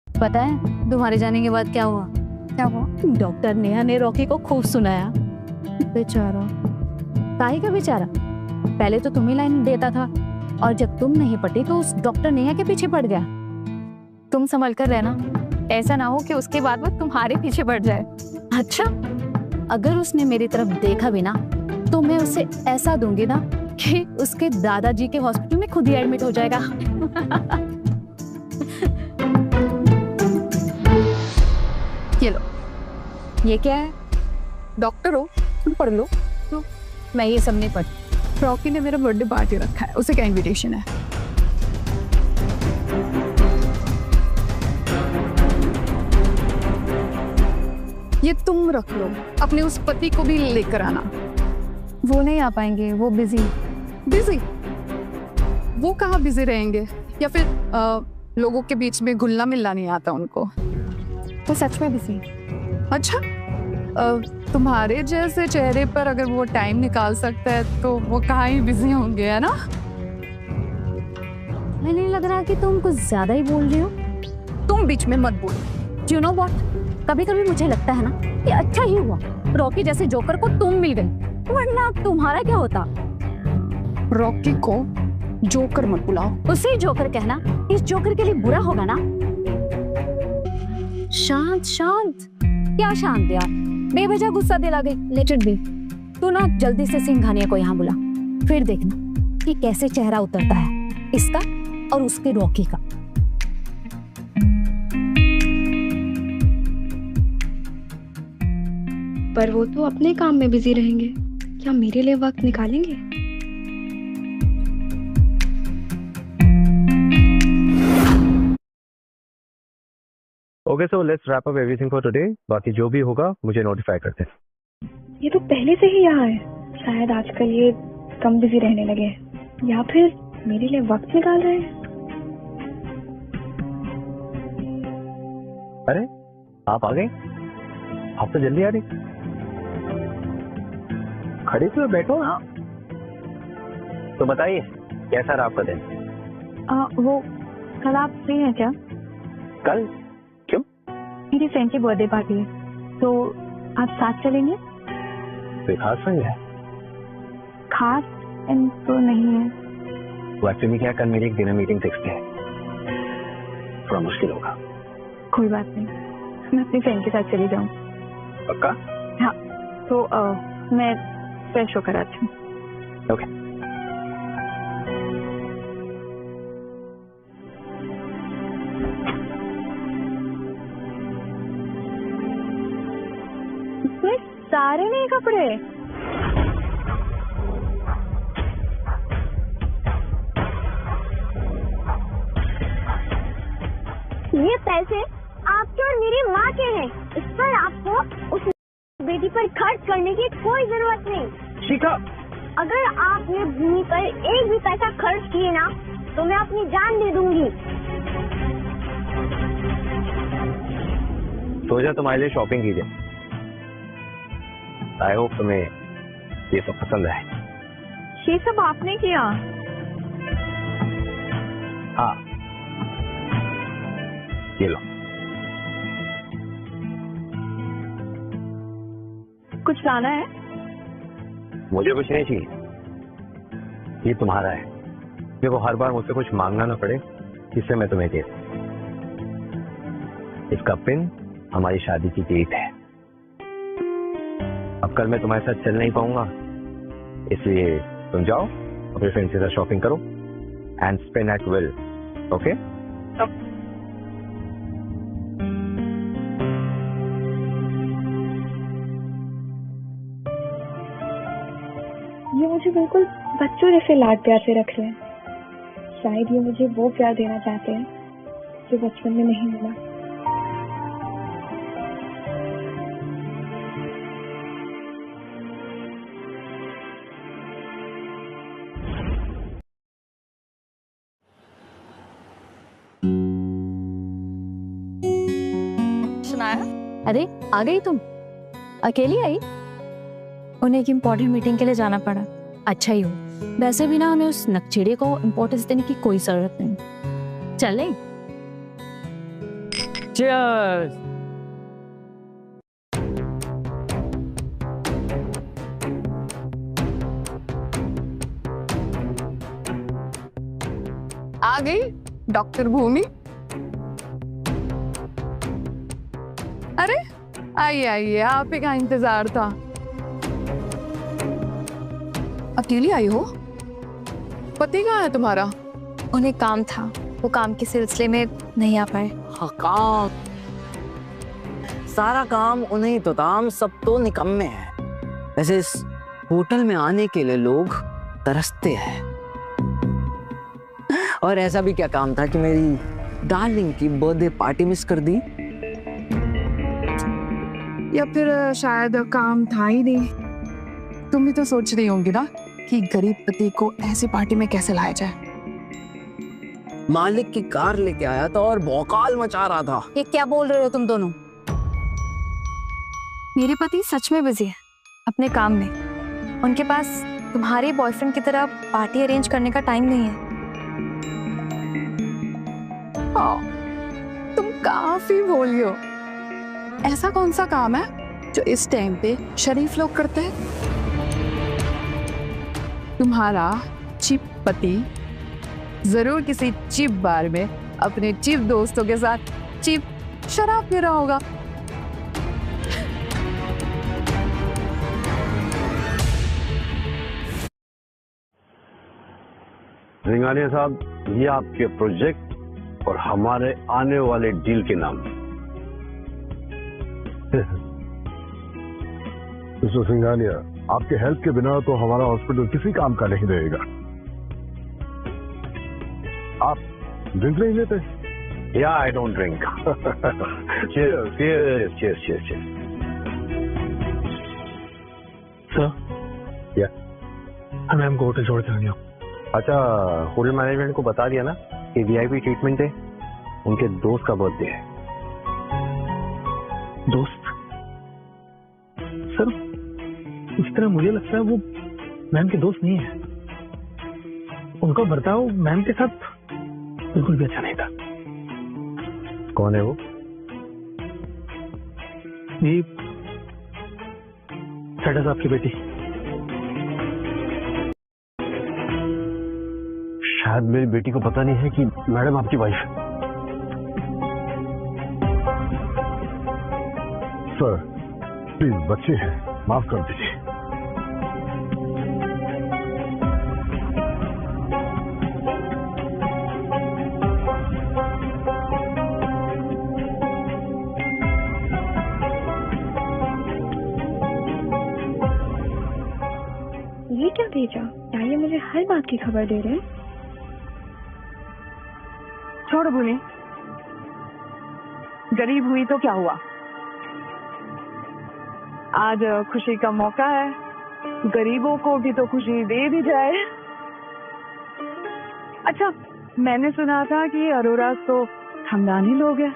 पता है तुम्हारे जाने के बाद क्या हुआ?
क्या हुआ?
डॉक्टर नेहा ने रॉकी को खूब सुनाया।
बेचारा।
काहे का बेचारा? पहले तो तुम्हें लाइन देता था, और जब तुम नहीं पटी तो उस डॉक्टर नेहा के पीछे पड़ गया। तुम संभल कर रहना, ऐसा ना हो कि उसके बाद वो तुम्हारे पीछे पड़ जाए। अच्छा, अगर उसने मेरी तरफ देखा भी ना, तो मैं उसे ऐसा दूंगी ना कि उसके दादाजी के हॉस्पिटल में खुद ही एडमिट हो जाएगा।
ये लो।
ये क्या है?
डॉक्टर हो, तुम पढ़ लो।
तो मैं ये सब नहीं पढ़ती।
रॉकी ने मेरा बर्थडे पार्टी रखा है, उसे क्या इनविटेशन है? ये तुम रख लो, अपने उस पति को भी लेकर आना।
वो नहीं आ पाएंगे, वो बिजी।
बिजी? वो कहाँ बिजी रहेंगे? या फिर लोगों के बीच में घुलना मिलना नहीं आता उनको?
वो सच में बिजी।
अच्छा, तुम्हारे जैसे चेहरे पर अगर वो टाइम निकाल सकता है तो वो कहाँ ही बिजी होंगे, है ना?
मैं नहीं लग रहा कि तुम कुछ ज्यादा ही बोल रही हो।
तुम बीच में मत बोलो।
You know what? कभी-कभी मुझे लगता है ना कि अच्छा ही हुआ रॉकी जैसे जोकर को तुम मिल गई, वरना तुम्हारा क्या होता?
रॉकी को जोकर मत बुलाओ।
उसे जोकर कहना इस जोकर के लिए बुरा होगा ना? शांत शांत। क्या शांत यार, बेवजह गुस्सा दिला गई। Let it be. तू ना जल्दी से सिंघानिया को यहाँ बुला, फिर देखना कि कैसे चेहरा उतरता है इसका और उसके रॉकी का।
पर वो तो अपने काम में बिजी रहेंगे, क्या मेरे लिए वक्त निकालेंगे?
Okay, so let's wrap up everything for today. बाकी जो भी होगा मुझे नोटिफाई कर दे।
ये तो पहले से ही यहाँ है, शायद आजकल ये कम बिजी रहने लगे हैं या फिर मेरे लिए वक्त निकाल रहे हैं।
अरे आप आ गए, आप तो जल्दी आ रही। खड़े हुए बैठो ना। तो बताइए कैसा रहा आपका दिन?
वो कल आप फ्री हैं क्या?
कल? क्यों?
मेरी फ्रेंड की बर्थडे पार्टी है, तो आप साथ चलेंगे?
कोई खास नहीं है?
खास तो नहीं है।
वो एक्चुअली क्या, कल मेरी एक डिनर मीटिंग फिक्स है, थोड़ा मुश्किल होगा।
कोई बात नहीं, मैं अपनी फ्रेंड के साथ चली जाऊँ।
पक्का?
हाँ, तो मैं फ्रेश होकर आती हूँ।
ओके।
सारे नए कपड़े? ये पैसे आपके और मेरी माँ के हैं। इस पर आपको उस बेटी पर खर्च करने की कोई जरूरत नहीं।
शिखा,
अगर आपने भूमि पर एक भी पैसा खर्च किए ना तो मैं अपनी जान दे दूंगी।
सोचा तुम्हारे लिए शॉपिंग कीजिए। आई होप तुम्हें ये सब पसंद है।
ये सब आपने किया?
हाँ, ये लो।
कुछ लाना है?
मुझे कुछ नहीं चाहिए, ये तुम्हारा है। देखो, हर बार मुझसे कुछ मांगना ना पड़े, इससे मैं तुम्हें दे दूं। इसका पिन हमारी शादी की डेट है। अब कल मैं तुम्हारे साथ चल नहीं पाऊंगा, इसलिए तुम जाओ अपने फ्रेंड के साथ शॉपिंग करो and spend at will. Okay?
ये मुझे बिल्कुल बच्चों जैसे लाड प्यार से रख रहे हैं। शायद ये मुझे वो प्यार देना चाहते हैं जो बचपन में नहीं मिला।
अरे आ गई तुम? अकेली आई? उन्हें एक इम्पोर्टेंट मीटिंग के लिए जाना पड़ा। अच्छा ही हो, वैसे भी ना हमें उस नकचीड़े को इम्पोर्टेंस देने की कोई जरूरत नहीं। चले?
Cheers!
आ गई डॉक्टर भूमि। अरे आइए आइए, आप ही का इंतजार था। अकेली आई हो? पति कहाँ है तुम्हारा?
उन्हें काम था, वो काम के सिलसिले में नहीं आ पाए।
हाँ, काम, सारा काम उन्हें ही तो था, सब तो निकम्मे हैं। वैसे इस होटल में आने के लिए लोग तरसते हैं। और ऐसा भी क्या काम था कि मेरी डार्लिंग की बर्थडे पार्टी मिस कर दी?
या फिर शायद काम था ही नहीं। तुम भी तो सोच रही होंगी ना कि गरीब पति को ऐसी पार्टी में कैसे लाया जाए।
मालिक की कार लेके आया था और भौकाल मचा रहा था।
ये क्या बोल रहे हो तुम दोनों? मेरे पति सच में बिजी है अपने काम में। उनके पास तुम्हारे बॉयफ्रेंड की तरह पार्टी अरेंज करने का टाइम नहीं है।
तुम काफी भोली हो। ऐसा कौन सा काम है जो इस टाइम पे शरीफ लोग करते हैं? तुम्हारा चिप पति जरूर किसी चिप बार में अपने चिप दोस्तों के साथ चिप शराब पी रहा होगा।
सिंघानिया साहब, ये आपके प्रोजेक्ट और हमारे आने वाले डील के नाम।
मिस्टर सिंघानिया, आपके हेल्प के बिना तो हमारा हॉस्पिटल किसी काम का नहीं रहेगा। आप ड्रिंक नहीं लेते?
या I don't drink. Cheers cheers cheers. Sir, या मैम को होटल छोड़ के आ गया। अच्छा, होटल मैनेजमेंट को बता दिया ना कि वीआईपी ट्रीटमेंट है, उनके दोस्त का बर्थडे है।
दोस्त? सर, इस तरह मुझे लगता है वो मैम के दोस्त नहीं है। उनका बर्ताव मैम के साथ बिल्कुल भी अच्छा नहीं था।
कौन है वो?
ये स्टेटस आपकी बेटी?
शायद मेरी बेटी को पता नहीं है कि मैडम आपकी वाइफ है।
सर प्लीज, बच्चे हैं, माफ कर दीजिए।
ये क्या भेजा? क्या ये मुझे हर बात की खबर दे रहे हैं?
छोड़ भूमि, गरीब हुई तो क्या हुआ, आज खुशी का मौका है, गरीबों को भी तो खुशी दे दी जाए। अच्छा, मैंने सुना था कि अरोरा तो खानदानी लोग हैं,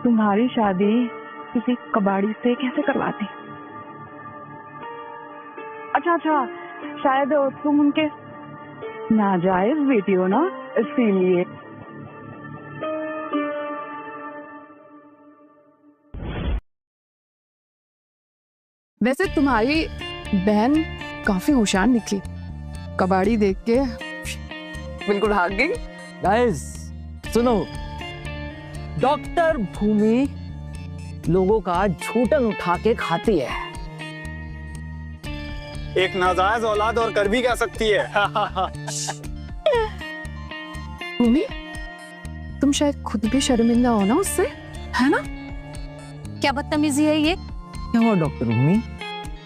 तुम्हारी शादी किसी कबाड़ी से कैसे करवाते? अच्छा, शायद तुम उनके नाजायज बेटी हो ना, इसीलिए।
वैसे तुम्हारी बहन काफी होशियार निकली, कबाड़ी देख के बिल्कुल भाग गई।
गाइस सुनो, डॉक्टर भूमि लोगों का झूठन उठा के खाती है।
एक नाजायज औलाद और कर भी क्या सकती है।
भूमि, तुम शायद खुद भी शर्मिंदा हो ना उससे, है ना?
क्या बदतमीजी है ये?
क्या हुआ डॉक्टर भूमि,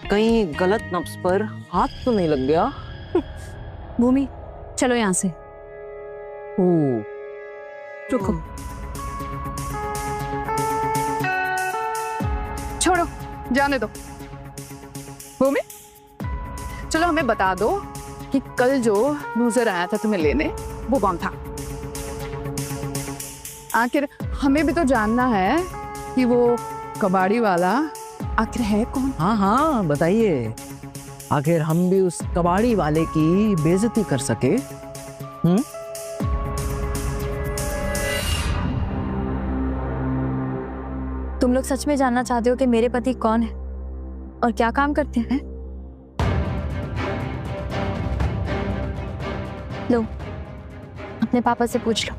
कहीं गलत नब्ज पर हाथ तो नहीं लग गया?
भूमि चलो यहाँ से।
ओह,
रुको, छोड़ो, जाने दो। भूमि चलो हमें बता दो कि कल जो लूजर आया था तुम्हें लेने, वो कौन था? आखिर हमें भी तो जानना है कि वो कबाड़ी वाला आखिर है कौन?
हाँ बताइए, आखिर हम भी उस कबाड़ी वाले की बेइज्जती कर सके।
तुम लोग सच में जानना चाहते हो कि मेरे पति कौन है और क्या काम करते हैं? लो, अपने पापा से पूछ लो।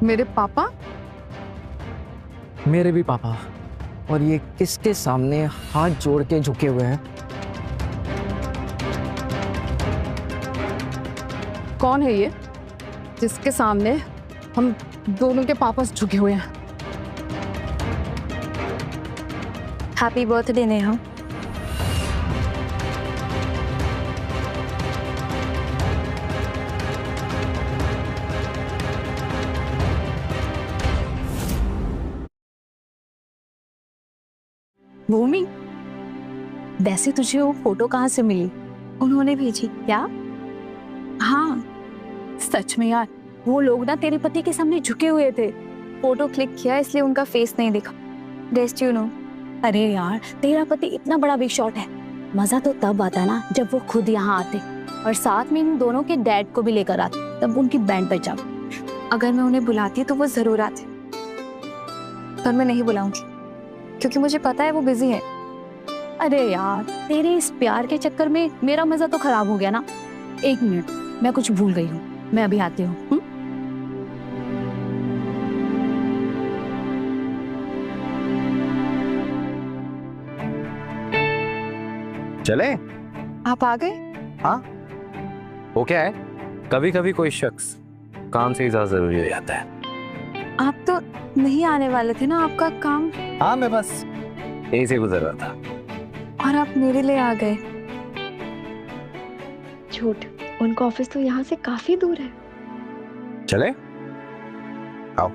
मेरे पापा?
मेरे भी पापा। और ये किसके सामने हाथ जोड़ के झुके हुए हैं?
कौन है ये जिसके सामने हम दोनों के पापा झुके हुए हैं?
Happy birthday Neha.
भूमि, वैसे तुझे वो फोटो कहाँ से मिली?
उन्होंने भेजी।
क्या? हाँ सच में यार, वो लोग ना तेरे पति के सामने झुके हुए थे।
फोटो क्लिक किया इसलिए उनका फेस नहीं दिखा। Just you know।
अरे यार, तेरा पति इतना बड़ा बिग शॉट है, मजा तो तब आता ना जब वो खुद यहाँ आते और साथ में इन दोनों के डैड को भी लेकर आते, तब उनकी बैंड बजा।
अगर मैं उन्हें बुलाती तो वो जरूर आते, पर मैं नहीं बुलाऊंगी क्योंकि मुझे पता है वो बिजी है।
अरे यार, तेरे इस प्यार के चक्कर में मेरा मजा तो खराब हो गया ना। एक मिनट, मैं कुछ भूल गई हूँ, मैं अभी आती हूँ।
चले?
आप आ गए?
हाँ, वो क्या है, कभी कभी कोई शख्स काम से ज्यादा जरूरी हो जाता है।
आप तो नहीं आने वाले थे ना, आपका काम?
हाँ, मैं बस यहीं से गुजर रहा था।
और आप मेरे लिए आ गए। झूठ, उनका ऑफिस तो यहाँ से काफी दूर है।
चले? आओ।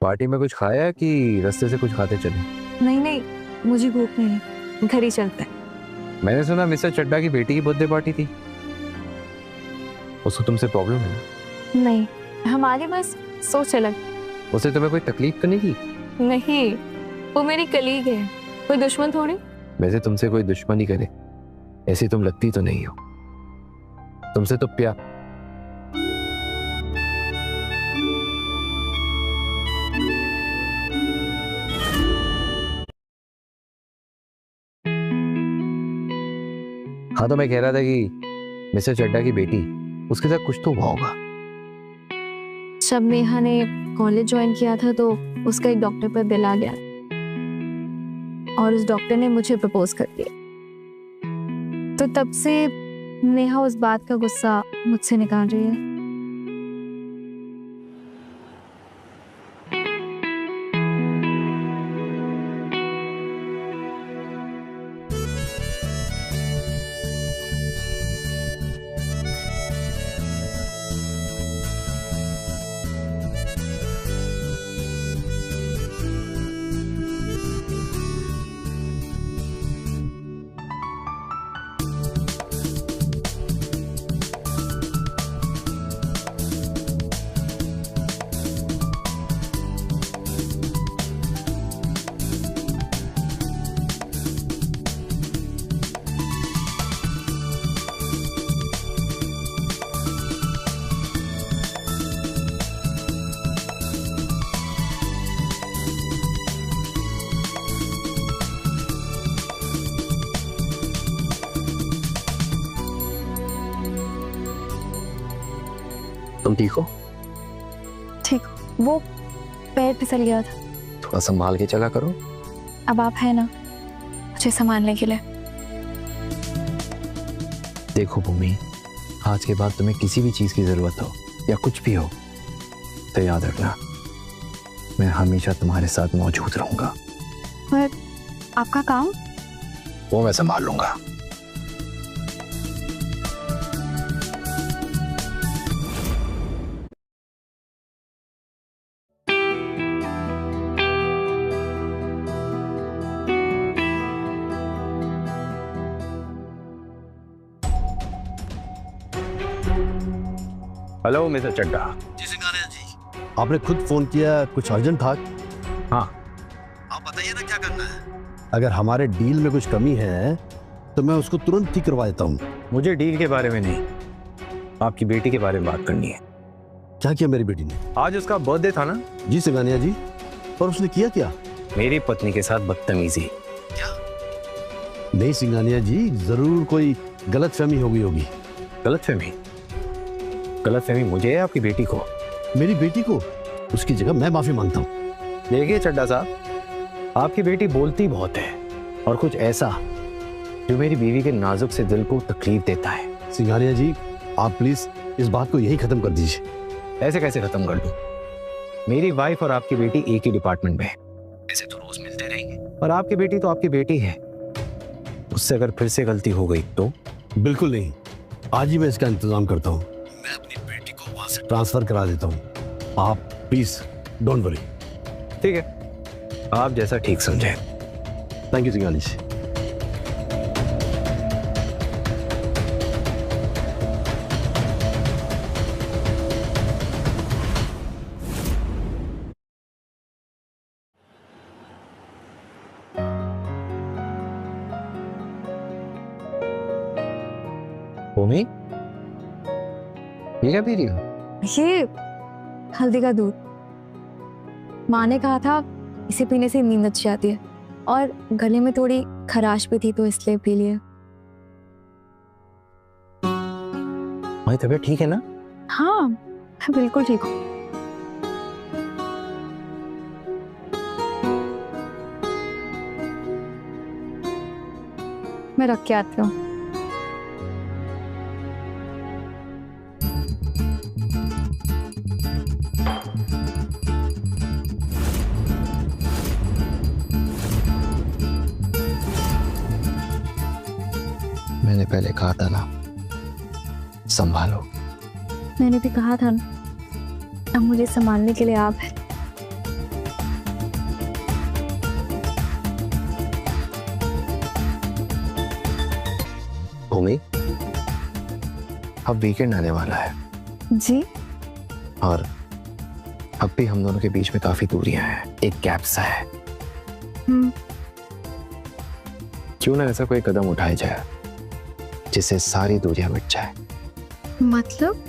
पार्टी में कुछ खाया कि रास्ते से कुछ खाते चले?
नहीं, मुझे भूख नहीं, घर ही चलते हैं।
मैंने सुना मिस्टर चड्डा की बेटी की बर्थडे पार्टी थी, उसको तुमसे प्रॉब्लम है?
नहीं, हमारी बस सोच अलग।
उसे तुम्हें कोई तकलीफ तो नहीं की?
नहीं, वो मेरी कलीग है, कोई दुश्मन थोड़ी।
वैसे तुमसे कोई दुश्मनी करे ऐसी तुम लगती तो नहीं हो, तुमसे तो प्यार। हाँ तो मैं कह रहा था कि मिस्टर चड्डा की बेटी, उसके साथ कुछ तो हुआ होगा।
जब नेहा ने कॉलेज ज्वाइन किया था तो उसका एक डॉक्टर पर बिल आ गया और उस डॉक्टर ने मुझे प्रपोज कर दिया। तो तब से नेहा उस बात का गुस्सा मुझसे निकाल रही है।
तुम ठीक हो?
ठीक, वो पैर फिसल गया था।
थोड़ा संभाल के चला करो।
अब आप है ना मुझे संभालने के लिए।
देखो भूमि, आज के बाद तुम्हें किसी भी चीज की जरूरत हो या कुछ भी हो तो याद रखना, मैं हमेशा तुम्हारे साथ मौजूद रहूंगा।
पर आपका काम?
वो मैं संभाल लूंगा।
हेलो मिस्टर चड्डा।
जी सिंघानिया जी, आपने खुद फोन किया, कुछ अर्जेंट था?
हाँ।
आप बताइए ना क्या करना है। अगर हमारे डील में कुछ कमी है तो मैं उसको तुरंत ठीक करवा देता हूँ।
मुझे डील के बारे में नहीं, आपकी बेटी के बारे में बात करनी है।
क्या किया मेरी बेटी ने?
आज उसका बर्थडे था ना?
जी सिंघानिया जी, पर उसने किया क्या?
मेरी पत्नी के साथ बदतमीजी।
क्या? नहीं सिंघानिया जी, जरूर कोई गलतफहमी हो गई होगी।
गलतफहमी? गलतफहमी मुझे है आपकी बेटी को?
मेरी बेटी को? उसकी जगह मैं माफी मांगता हूँ।
देखिए चड्डा साहब, आपकी बेटी बोलती बहुत है और कुछ ऐसा जो मेरी बीवी के नाजुक से दिल को तकलीफ देता है।
सिंघानिया जी, आप प्लीज इस बात को यही खत्म कर दीजिए।
ऐसे कैसे खत्म कर दूं? मेरी वाइफ और आपकी बेटी एक ही डिपार्टमेंट में है, ऐसे तो रोज मिलते रहेंगे। और आपकी बेटी तो आपकी बेटी है, उससे अगर फिर से गलती हो गई तो?
बिल्कुल नहीं, आज ही मैं इसका इंतजाम करता हूँ। मैं अपनी बेटी को वहां से ट्रांसफर करा देता हूँ। आप प्लीज डोंट वरी।
ठीक है, आप जैसा ठीक समझे।
थैंक यू सिंघानिया जी।
भूमि, ये क्या पी रही हो?
ये हल्दी का दूध। माँ ने कहा था इसे पीने से नींद अच्छी आती है और गले में थोड़ी खराश भी थी तो इसलिए पी लिया।
तुम्हारी तबीयत ठीक है ना?
हाँ, मैं बिल्कुल ठीक हूँ। मैं रख के आती हूँ।
मैंने पहले कहा था ना, संभालो।
मैंने भी कहा था ना, अब मुझे संभालने के लिए आप हैं।
भूमि, अब वीकेंड आने वाला है
जी,
और अब भी हम दोनों के बीच में काफी दूरियां हैं, एक गैप सा है। क्यों ना ऐसा कोई कदम उठाया जाए जिससे सारी दूरियां मिट जाए।
मतलब?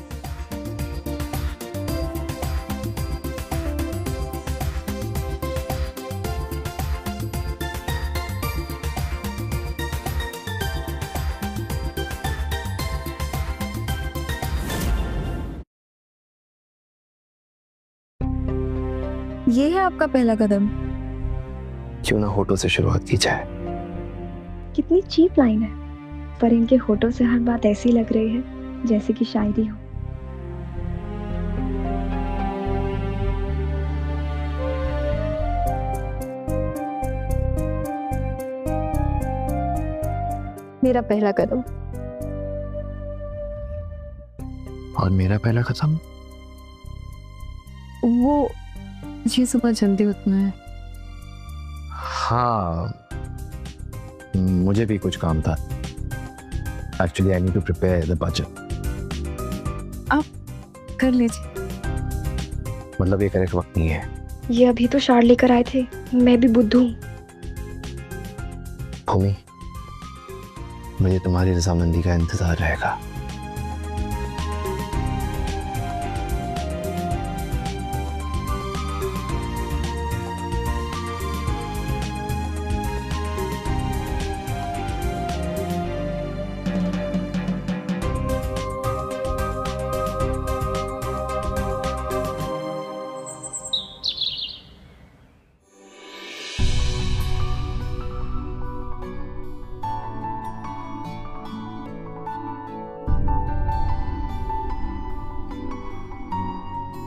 ये है आपका पहला कदम।
क्यों ना होठों से शुरुआत की जाए।
कितनी चीप लाइन है, पर इनके होठों से हर बात ऐसी लग रही है जैसे कि शायरी हो।
मेरा पहला कदम।
और मेरा पहला कदम
वो ये सुबह जल्दी उठना है।
हाँ, मुझे भी कुछ काम था। Actually I need to prepare the budget.
आप कर लीजिए।
मतलब ये करेक्ट वक्त नहीं है।
ये अभी तो शार लेकर आए थे, मैं भी बुद्धू हूँ।
भूमि, मुझे तुम्हारी रजामंदी का इंतजार रहेगा।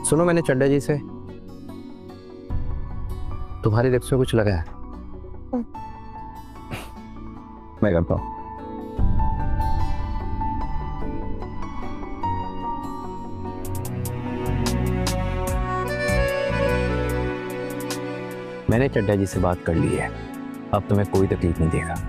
सुनो, मैंने चड्डा जी से तुम्हारी लिप्स में कुछ लगा है। मैं करता हूं। मैंने चड्डा जी से बात कर ली है, अब तुम्हें कोई तकलीफ नहीं देगा।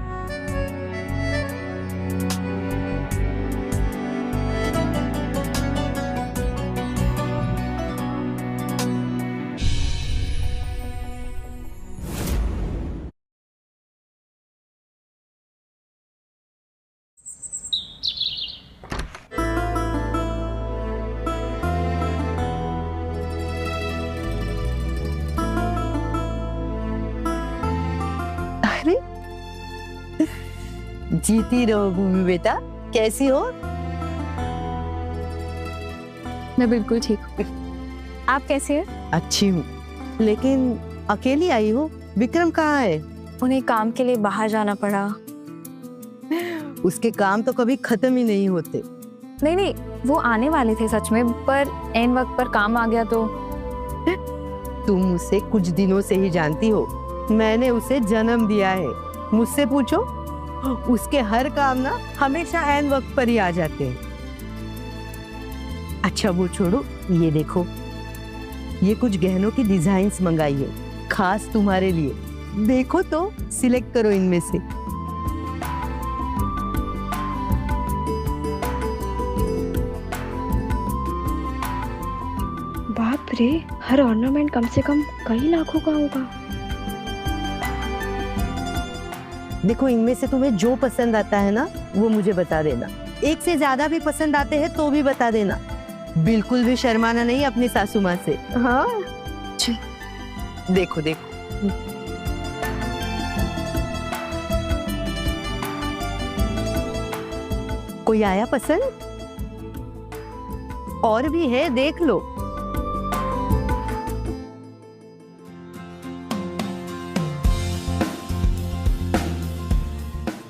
जीती रहो भूमि बेटा, कैसी हो?
मैं बिल्कुल ठीक हूँ। आप कैसे हैं?
अच्छी हूँ, लेकिन अकेली आई हो? विक्रम कहाँ है?
उन्हें काम के लिए बाहर जाना पड़ा।
उसके काम तो कभी खत्म ही नहीं होते।
नहीं, वो आने वाले थे सच में, पर एन वक्त पर काम आ गया तो।
तुम उसे कुछ दिनों से ही जानती हो, मैंने उसे जन्म दिया है। मुझसे पूछो, उसके हर काम ना हमेशा ऐन वक्त पर ही आ जाते हैं। अच्छा वो छोड़ो, ये देखो, ये कुछ गहनों की डिजाइन्स मंगाई है खास तुम्हारे लिए। देखो तो सिलेक्ट करो इनमें से।
बाप रे, हर ऑर्नामेंट कम से कम कई लाखों का होगा।
देखो, इनमें से तुम्हें जो पसंद आता है ना वो मुझे बता देना। एक से ज्यादा भी पसंद आते हैं तो भी बता देना। बिल्कुल भी शर्माना नहीं अपनी सासू माँ से। हाँ देखो देखो, कोई आया पसंद? और भी है, देख लो।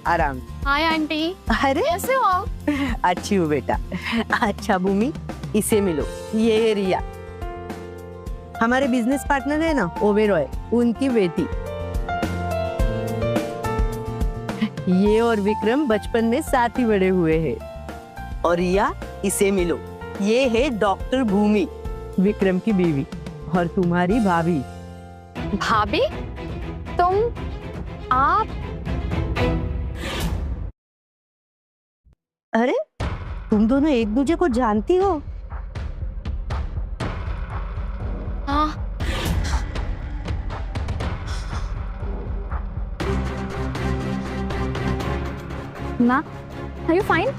आराम।
Hi aunty.
अरे
कैसे हो आप?
अच्छी हूँ बेटा। अच्छा भूमि, इसे मिलो, ये रिया, हमारे बिजनेस पार्टनर है ना ओबेरॉय, उनकी बेटी। ये और विक्रम बचपन में साथ ही बड़े हुए हैं। और रिया, इसे मिलो, ये है डॉक्टर भूमि, विक्रम की बीवी और तुम्हारी भाभी।
भाभी? तुम? आप?
अरे तुम दोनों एक दूसरे को जानती हो?
हाँ।
ना, are you fine?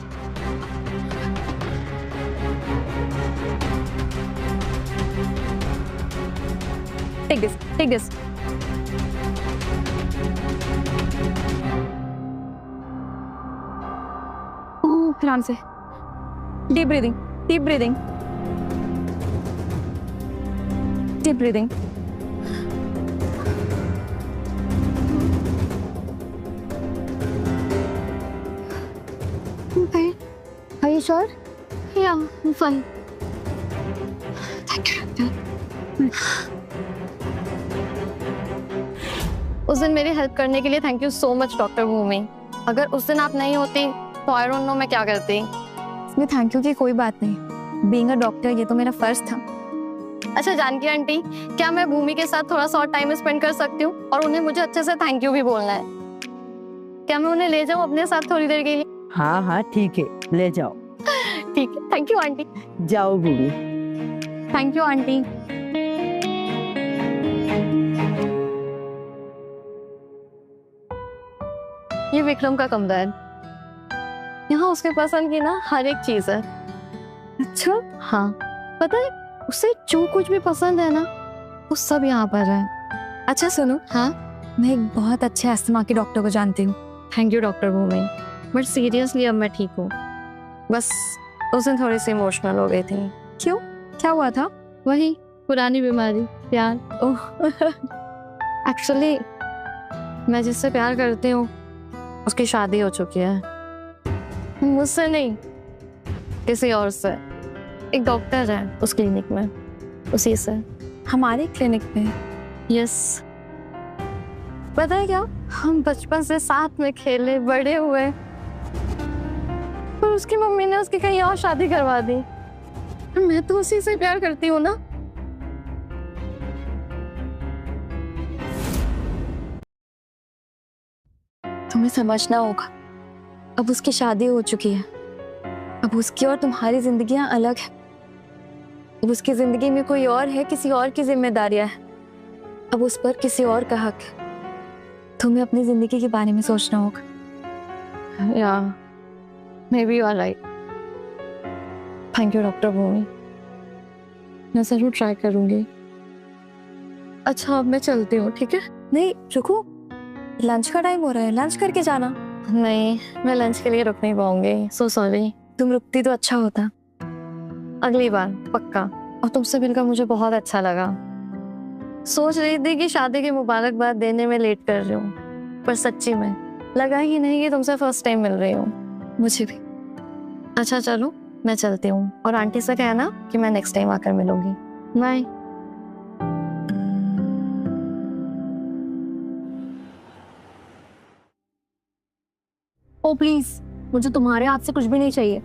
Take this, take this. ध्यान से। Deep breathing, deep breathing, deep breathing. Are you sure? Yeah, I'm fine. Thank you. उस दिन मेरी हेल्प करने के लिए thank you so much doctor Bhumi. अगर उस दिन आप नहीं होती तो आई डोंट नो मैं क्या करती। इसमें थैंक यू की कोई बात नहीं, बीइंग अ डॉक्टर ये तो मेरा फर्ज था। अच्छा जानकी आंटी, क्या मैं भूमि के साथ थोड़ा सा और टाइम स्पेंड कर सकती हूँ? और उन्हें मुझे अच्छे से थैंक यू भी बोलना है। क्या मैं उन्हें ले जाऊँ अपने साथ थोड़ी देर के लिए?
हाँ हाँ ठीक है, ले जाओ।
ठीक है, थैंक यू आंटी।
जाओ भूमि।
Thank you aunty. ये विक्रम का कमरा है। यहाँ उसके पसंद की ना हर एक चीज है। अच्छा? हाँ, पता है उसे जो कुछ भी पसंद है ना वो सब यहाँ पर है। अच्छा सुनो, हाँ मैं एक बहुत अच्छे अस्थमा के डॉक्टर को जानती हूँ। Thank you doctor Bhumi, but seriously अब मैं ठीक हूँ। बस उस दिन थोड़ी सी इमोशनल हो गई थी। क्यों, क्या हुआ था? वही पुरानी बीमारी, प्यार। ओह एक्चुअली मैं जिससे प्यार करती हूँ उसकी शादी हो चुकी है। मुझसे नहीं, किसी और से। एक डॉक्टर है उस क्लिनिक में, उसी से। हमारे क्लिनिक में? यस। पता है क्या, हम बचपन से साथ में खेले बड़े हुए, पर उसकी मम्मी ने उसकी कहीं और शादी करवा दी। मैं तो उसी से प्यार करती हूँ ना। तुम्हें समझना होगा, अब उसकी शादी हो चुकी है। अब उसकी और तुम्हारी जिंदगियां अलग है। अब उसकी जिंदगी में कोई और है, किसी और की जिम्मेदारियां है। अब उस पर किसी और का हक है। तुम्हें अपनी जिंदगी के बारे में सोचना होगा। या maybe you are right. Thank you doctor Bhumi, मैं जरूर ट्राई करूंगी। अच्छा अब मैं चलती हूँ, ठीक है? नहीं रुको, लंच का टाइम हो रहा है, लंच करके जाना। नहीं, मैं लंच के लिए रुक नहीं पाऊंगी। So sorry. तुम रुकती तो अच्छा होता। अगली बार पक्का। और तुमसे मिलकर मुझे बहुत अच्छा लगा। सोच रही थी कि शादी की मुबारकबाद देने में लेट कर रही हूँ, पर सच्ची में लगा ही नहीं कि तुमसे फर्स्ट टाइम मिल रही हूँ। मुझे भी। अच्छा चलो मैं चलती हूँ, और आंटी से कहना कि मैं नेक्स्ट टाइम आकर मिलूंगी। बाय। ओ प्लीज, मुझे तुम्हारे हाथ से कुछ भी नहीं चाहिए।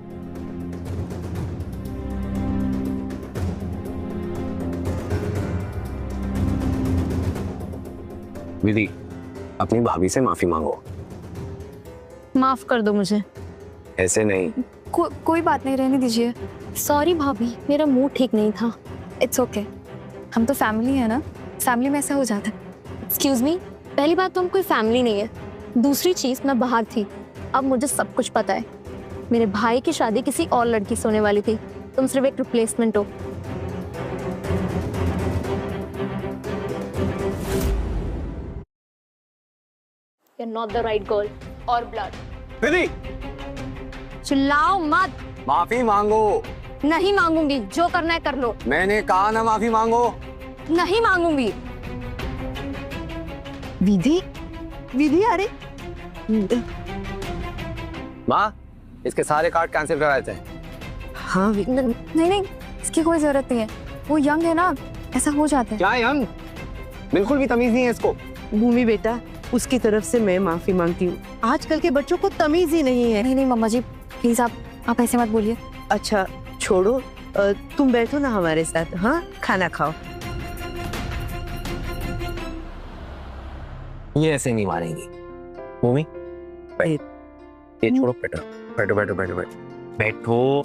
विधि, अपनी भाभी से माफी मांगो।
माफ कर दो मुझे।
ऐसे नहीं।
कोई बात नहीं, रहने दीजिए। सॉरी भाभी, मेरा मूड ठीक नहीं था। इट्स ओके, हम तो फैमिली है ना, फैमिली में ऐसा हो जाता है। एक्सक्यूज मी, पहली बात तो हम कोई फैमिली नहीं है। दूसरी चीज, मैं बाहर थी, अब मुझे सब कुछ पता है। मेरे भाई की शादी किसी और लड़की से होने वाली थी। तुम सिर्फ एक रिप्लेसमेंट हो। You're not the right girl or blood.
विधि,
चिल्लाओ मत।
माफी मांगो।
नहीं मांगूंगी, जो करना है कर लो।
मैंने कहा ना माफी मांगो।
नहीं मांगूंगी।
विधि, विधि, अरे
माँ, इसके सारे कार्ड कैंसिल कराए थे।
हाँ
नहीं, इसकी कोई जरूरत नहीं है। वो यंग है ना, ऐसा हो जाता है।
क्या यंग? बिल्कुल भी तमीज नहीं है इसको।
भूमि बेटा, उसकी तरफ से मैं माफी मांगती हूँ। आजकल के बच्चों को तमीज ही नहीं है।
नहीं मम्मा जी, प्लीज आप ऐसे मत बोलिए।
अच्छा छोड़ो, तुम बैठो ना हमारे साथ। हाँ, खाना खाओ।
ये ऐसे नहीं मारेंगी। भूमि, ये छोड़ो, बैठो बैठो बैठो बैठो बैठो बैठो।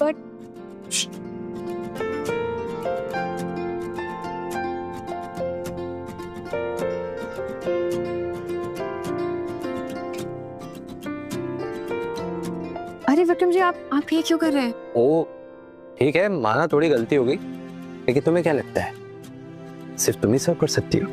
अरे विक्रम जी, आप ये क्यों कर रहे हैं?
ओ ठीक है, माना थोड़ी गलती हो गई, लेकिन तुम्हें क्या लगता है सिर्फ तुम ही सब कर सकती हो?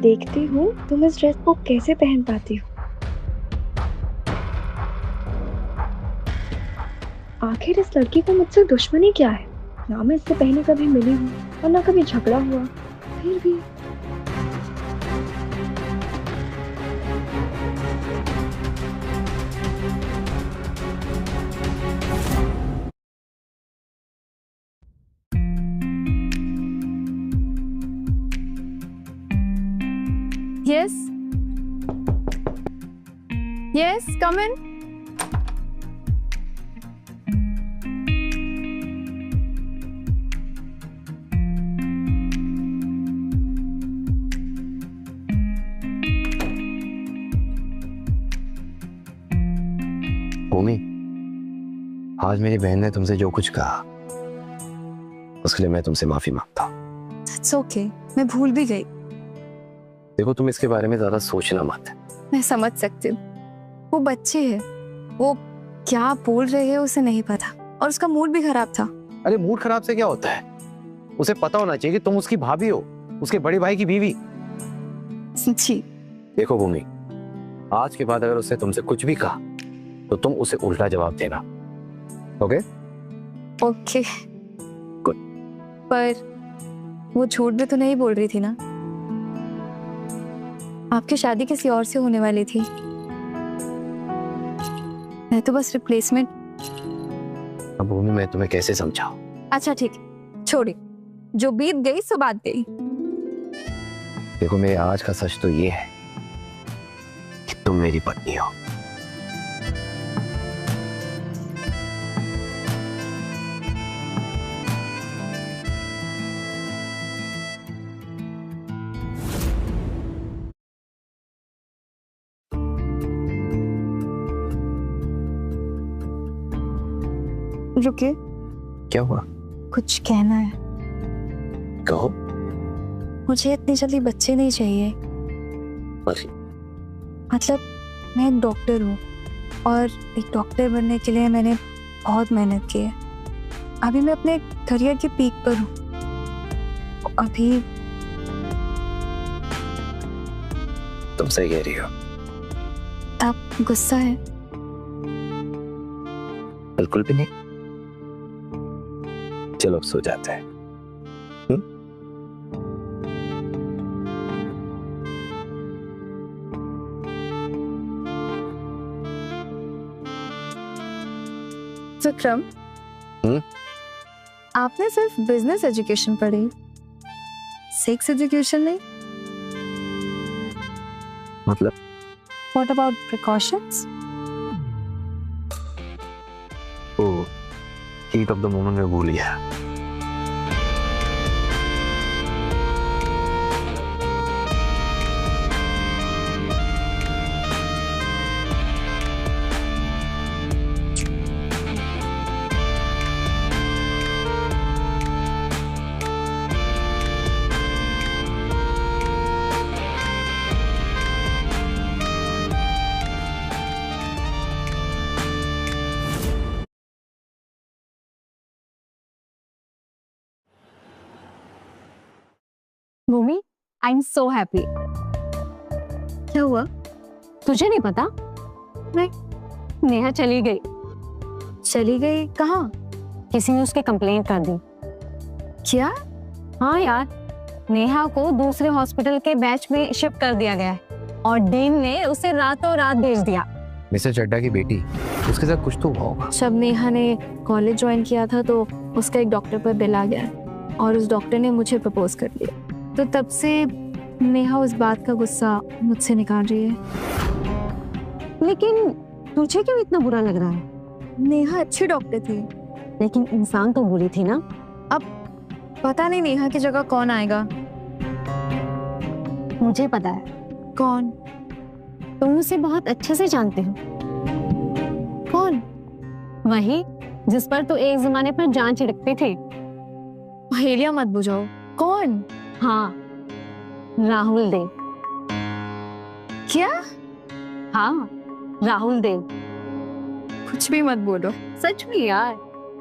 देखती हूँ तुम इस ड्रेस को कैसे पहन पाती हो। आखिर इस लड़की को मुझसे दुश्मनी क्या है? ना मैं इससे पहले कभी मिली हूँ और ना कभी झगड़ा हुआ, फिर भी
Yes. Yes, come in.
भूमि, आज मेरी बहन ने तुमसे जो कुछ कहा उसके लिए मैं तुमसे माफी मांगता हूँ।
It's okay, मैं भूल भी गई।
देखो, तुम इसके बारे में ज्यादा सोचना मत।
मैं समझ सकती हूँ, वो बच्ची है, वो क्या बोल रही है उसे नहीं पता, और उसका मूड भी खराब था।
अरे मूड खराब से क्या होता है? उसे पता होना चाहिए कि तुम उसकी भाभी हो, उसके बड़े भाई की बीवी।
जी।
देखो भूमि, आज के बाद अगर उसने तुमसे कुछ भी कहा तो तुम उसे उल्टा जवाब देना। ओके?
ओके। गुड। पर वो झूठ भी तो नहीं बोल रही थी ना? आपकी शादी किसी और से होने वाली थी, मैं तो बस रिप्लेसमेंट।
अब भूमि, मैं तुम्हें कैसे समझाऊं?
अच्छा ठीक, छोड़िए, जो बीत गई सो बात गई।
देखो, मेरे आज का सच तो ये है कि तुम मेरी पत्नी हो।
रुकिए।
क्या हुआ?
कुछ कहना है।
कहो।
मुझे इतनी जल्दी बच्चे नहीं चाहिए। मतलब मैं एक डॉक्टर हूँ और एक डॉक्टर बनने के लिए मैंने बहुत मेहनत की है। अभी मैं अपने करियर के पीक पर हूँ। अभी
तुम सही कह रही हो।
आप गुस्सा है?
बिल्कुल भी नहीं। चलो अब सो जाते हैं।
विक्रम, आपने सिर्फ बिजनेस एजुकेशन पढ़ी, सेक्स एजुकेशन नहीं?
मतलब?
What about precautions?
Oh, heat of the moment में भूल गया।
भूमि, आई एम सो हैप्पी।
क्या हुआ?
तुझे नहीं पता? नहीं। नेहा चली गई।
चली गई? कहाँ?
किसी ने उसके कंप्लेंट कर दी।
क्या?
हाँ यार, नेहा को दूसरे हॉस्पिटल के बैच में शिफ्ट कर दिया गया है और डीन ने उसे रातों रात भेज दिया।
मिस्टर चड्डा की बेटी, उसके साथ कुछ तो हुआ होगा।
जब नेहा ने कॉलेज ज्वाइन किया था तो उसका एक डॉक्टर पर बिल आ गया और उस डॉक्टर ने मुझे प्रपोज कर दिया। तो तब से नेहा उस बात का गुस्सा मुझसे निकाल रही है।
लेकिन तुझे क्यों इतना बुरा लग रहा है?
नेहा अच्छी डॉक्टर थी,
लेकिन इंसान तो बुरी थी ना।
अब पता नहीं नेहा की जगह कौन आएगा।
मुझे पता है।
कौन?
तुम उसे बहुत अच्छे से जानते हो।
कौन?
वही जिस पर तो एक जमाने पर जान छिड़कती थी।
पहेलियां मत बुझाओ। कौन?
हाँ, राहुल देव।
क्या?
हाँ, राहुल देव।
कुछ भी मत बोलो।
सच में यार।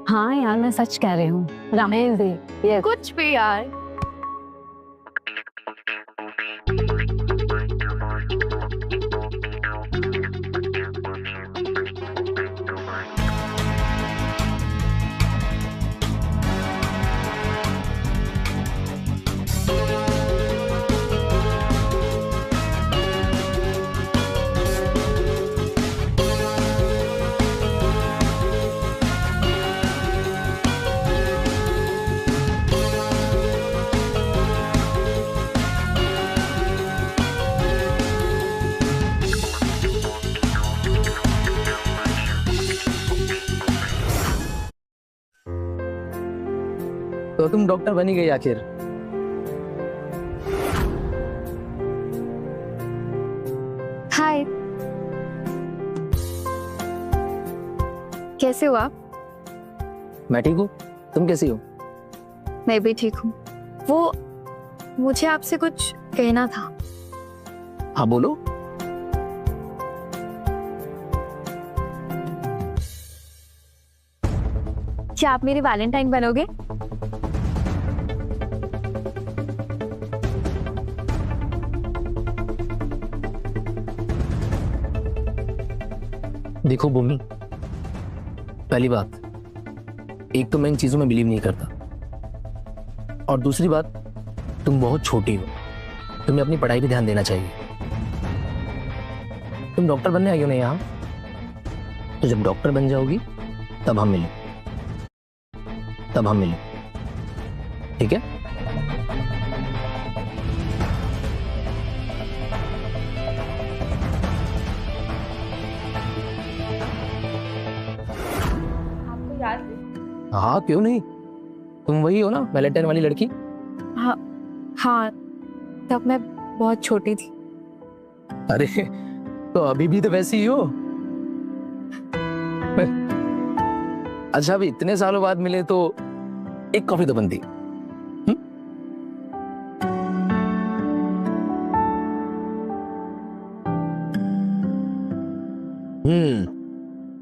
हाँ यार, मैं सच कह रही हूँ। राहुल देव।
कुछ भी यार।
तो तुम डॉक्टर बनी गई आखिर।
हाय, कैसे हो आप?
मैं ठीक हूँ, तुम कैसी हो?
मैं भी ठीक हूँ। वो मुझे आपसे कुछ कहना था।
हाँ बोलो।
क्या आप मेरी वैलेंटाइन बनोगे?
देखो भूमि, पहली बात, एक तो मैं इन चीजों में बिलीव नहीं करता, और दूसरी बात, तुम बहुत छोटी हो, तुम्हें अपनी पढ़ाई पे ध्यान देना चाहिए। तुम डॉक्टर बनने आई हो ना यहाँ, तो जब डॉक्टर बन जाओगी तब हम मिलें, ठीक है?
आपको याद है?
हाँ क्यों नहीं, तुम वही हो ना वैलेंटाइन वाली लड़की।
हाँ हाँ, तब मैं बहुत छोटी थी।
अरे तो अभी भी तो वैसी ही हो। अच्छा, अभी इतने सालों बाद मिले तो एक कॉफी तो बनती।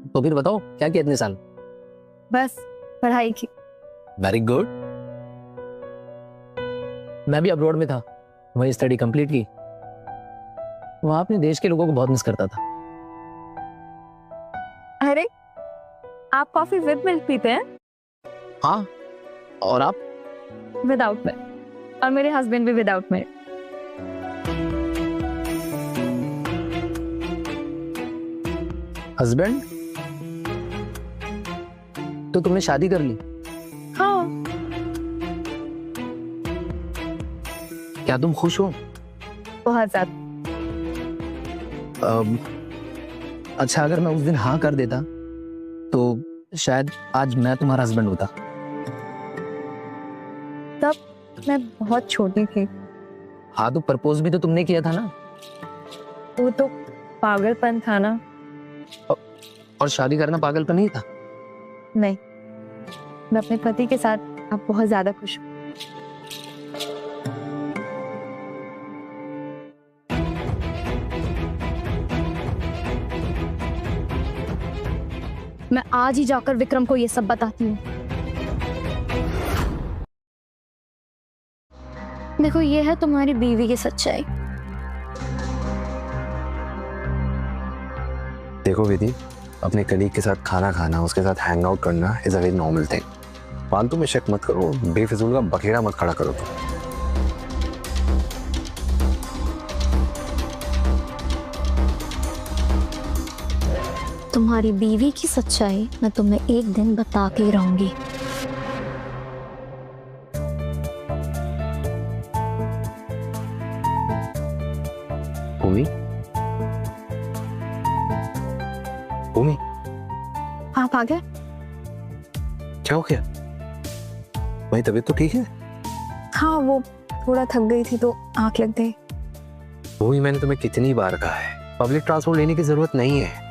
तो फिर बताओ क्या किया इतने साल?
बस पढ़ाई की।
Very good. मैं भी अब्रॉड में था, वही स्टडी कंप्लीट की। वहां अपने देश के लोगों को बहुत मिस करता था।
अरे, आप कॉफी विद मिल्क पीते हैं?
हाँ, और आप?
Without milk. और मेरे हस्बैंड भी विदाउट मिल्क।
हस्बैंड? तो तुमने शादी कर ली?
हाँ।
क्या तुम खुश हो?
बहुत ज्यादा।
अच्छा, अगर मैं उस दिन हाँ कर देता तो शायद आज मैं तुम्हारा हस्बैंड होता।
तब मैं बहुत छोटी थी।
हाँ, तो प्रपोज भी तो तुमने किया था ना।
वो तो पागलपन था ना।
और शादी करना पागलपन नहीं था?
नहीं, मैं अपने पति के साथ अब बहुत ज्यादा खुश हूँ। मैं आज ही जाकर विक्रम को ये सब बताती हूँ। देखो, ये है तुम्हारी बीवी की सच्चाई।
देखो विधि, अपने कलीग के साथ खाना खाना, उसके साथ हैंग आउट करना is a very normal thing. फालतू में शक मत करो, बेफिजूल का बखेड़ा मत खड़ा करो।
तुम्हारी बीवी की सच्चाई मैं तुम्हें एक दिन बता के रहूंगी।
भूमि, भूमि,
आप आ गए?
क्या हो गया? भाई तबीयत तो ठीक है?
हाँ, वो थोड़ा थक गई थी तो आंख लग गई।
भूमि, मैंने तुम्हें कितनी बार कहा है, पब्लिक ट्रांसपोर्ट लेने की जरूरत नहीं है।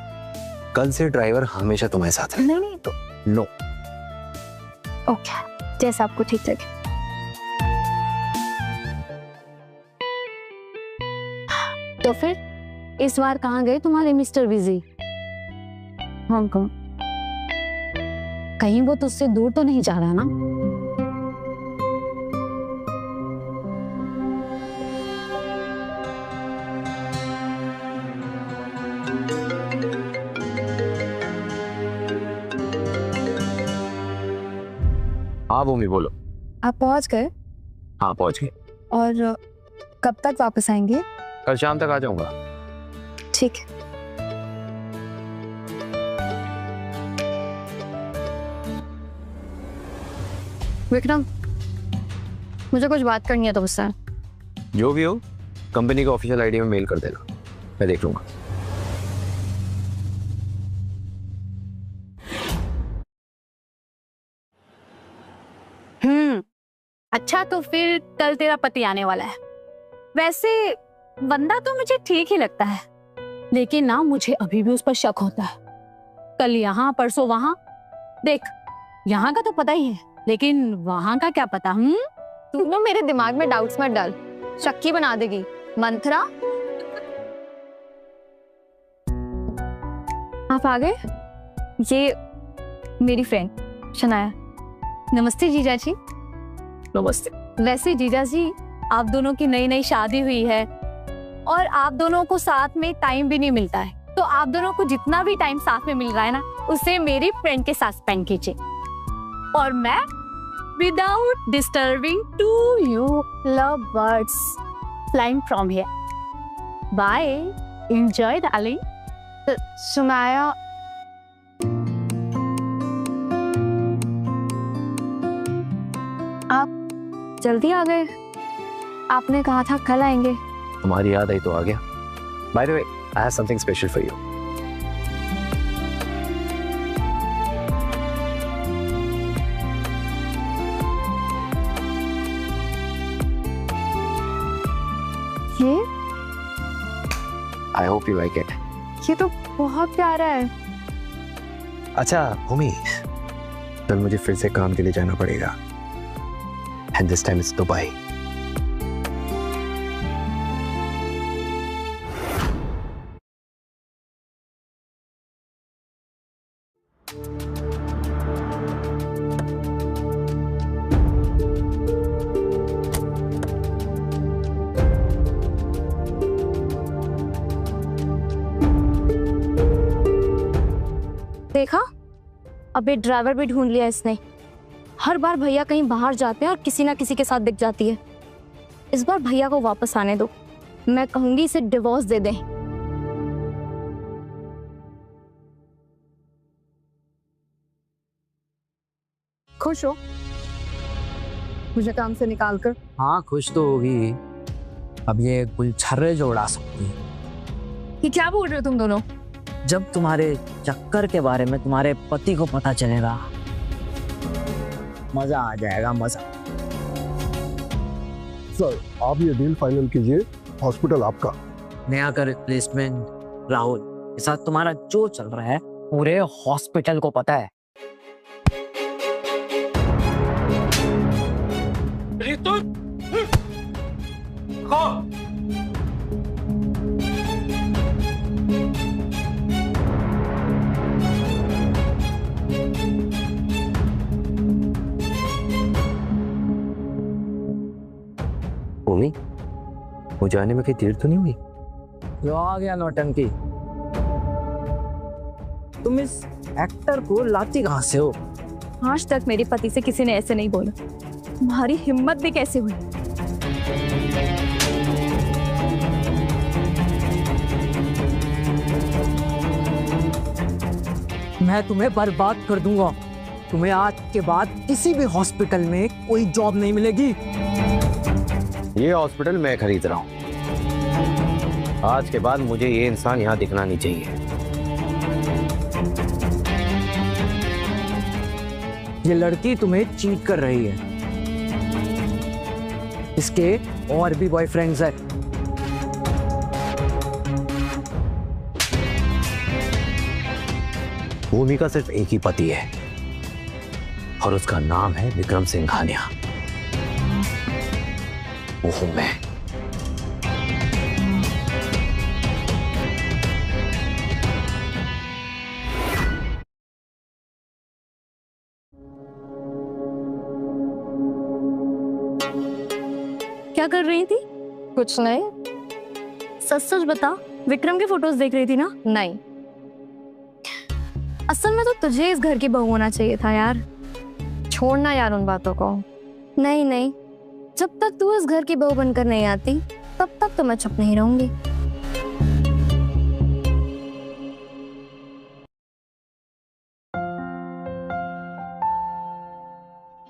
कल से ड्राइवर हमेशा तुम्हारे साथ है।
नहीं तो
नो।
ओके, जैसा आपको ठीक लगे। तो फिर इस बार कहाँ गए तुम्हारे मिस्टर बिजी? हांगकांग। कहीं वो तुझसे दूर तो नहीं जा रहा ना?
हाँ भूमि, बोलो।
आप पहुंच गए?
हाँ पहुंच गए।
और कब तक वापस आएंगे?
कल शाम तक आ जाऊंगा।
ठीक है। विक्रम, मुझे कुछ बात करनी है तुमसे।
जो भी हो, कंपनी का ऑफिशियल आईडी में मेल कर देना, मैं देख लूंगा।
अच्छा तो फिर कल तेरा पति आने वाला है। वैसे बंदा तो मुझे ठीक ही लगता है, लेकिन ना मुझे अभी भी उस पर शक होता है। कल यहाँ परसों वहां। देख, यहाँ का तो पता ही है, लेकिन वहां का क्या पता।
तू ना मेरे दिमाग में डाउट्स मत डाल, शक्की बना देगी। मंथरा, आप आ गए? ये मेरी फ्रेंड शनाया। नमस्ते जीजा जी।
नमस्ते।
वैसे जीजा जी, आप दोनों की नई नई शादी हुई है और आप दोनों को साथ में टाइम भी नहीं मिलता है, तो आप दोनों को जितना भी टाइम साथ में मिल रहा है ना, उसे मेरी फ्रेंड के साथ स्पेंड कीजिए। और मैं without disturbing to you love birds flying from here. Bye, enjoy darling.
सुनाया, आप जल्दी आ गए। आपने कहा था कल आएंगे।
तुम्हारी याद आई तो आ गया। By the way, I have something special for you.
ये?
I hope you like it.
ये तो बहुत प्यारा है।
अच्छा भूमि, कल मुझे फिर से काम के लिए जाना पड़ेगा। And this time it's Dubai.
देखा, अबे ड्राइवर भी ढूंढ लिया इसने। हर बार भैया कहीं बाहर जाते हैं और किसी ना किसी के साथ दिख जाती है। इस बार भैया को वापस आने दो, मैं कहूंगी इसे डिवोर्स दे दें।
खुश हो मुझे काम से निकाल कर?
हाँ खुश तो होगी। अब ये गुलछर्रे जो उड़ा सकती है।
ये क्या बोल रहे हो तुम दोनों?
जब तुम्हारे चक्कर के बारे में तुम्हारे पति को पता चलेगा, मजा आ जाएगा, मजा।
सर आप ये डील फाइनल कीजिए, हॉस्पिटल आपका।
नया का रिप्लेसमेंट राहुल के साथ तुम्हारा जो चल रहा है पूरे हॉस्पिटल को पता है।
भूमि, वो जाने में कहीं देर तो नहीं हुई?
जो आ गया नौटंकी। तुम इस एक्टर को लाती कहां से हो?
आज तक मेरे पति से किसी ने ऐसे नहीं बोला। तुम्हारी हिम्मत भी कैसे हुई?
मैं तुम्हें बर्बाद कर दूंगा। तुम्हें आज के बाद किसी भी हॉस्पिटल में कोई जॉब नहीं मिलेगी।
ये हॉस्पिटल मैं खरीद रहा हूँ। आज के बाद मुझे ये इंसान यहाँ दिखना नहीं चाहिए।
ये लड़की तुम्हें चीट कर रही है। इसके और भी बॉयफ्रेंड्स हैं।
भूमि का सिर्फ एक ही पति है और उसका नाम है विक्रम सिंघानिया। वो हूं मैं।
क्या कर रही थी? कुछ नहीं। सच सच बता, विक्रम के फोटोज देख रही थी ना? नहीं, असल में तो तुझे इस घर की बहू होना चाहिए था यार। छोड़ना यार उन बातों को। नहीं नहीं, जब तक तू इस घर की बहू बनकर नहीं आती तब तक तो मैं चुप नहीं रहूंगी।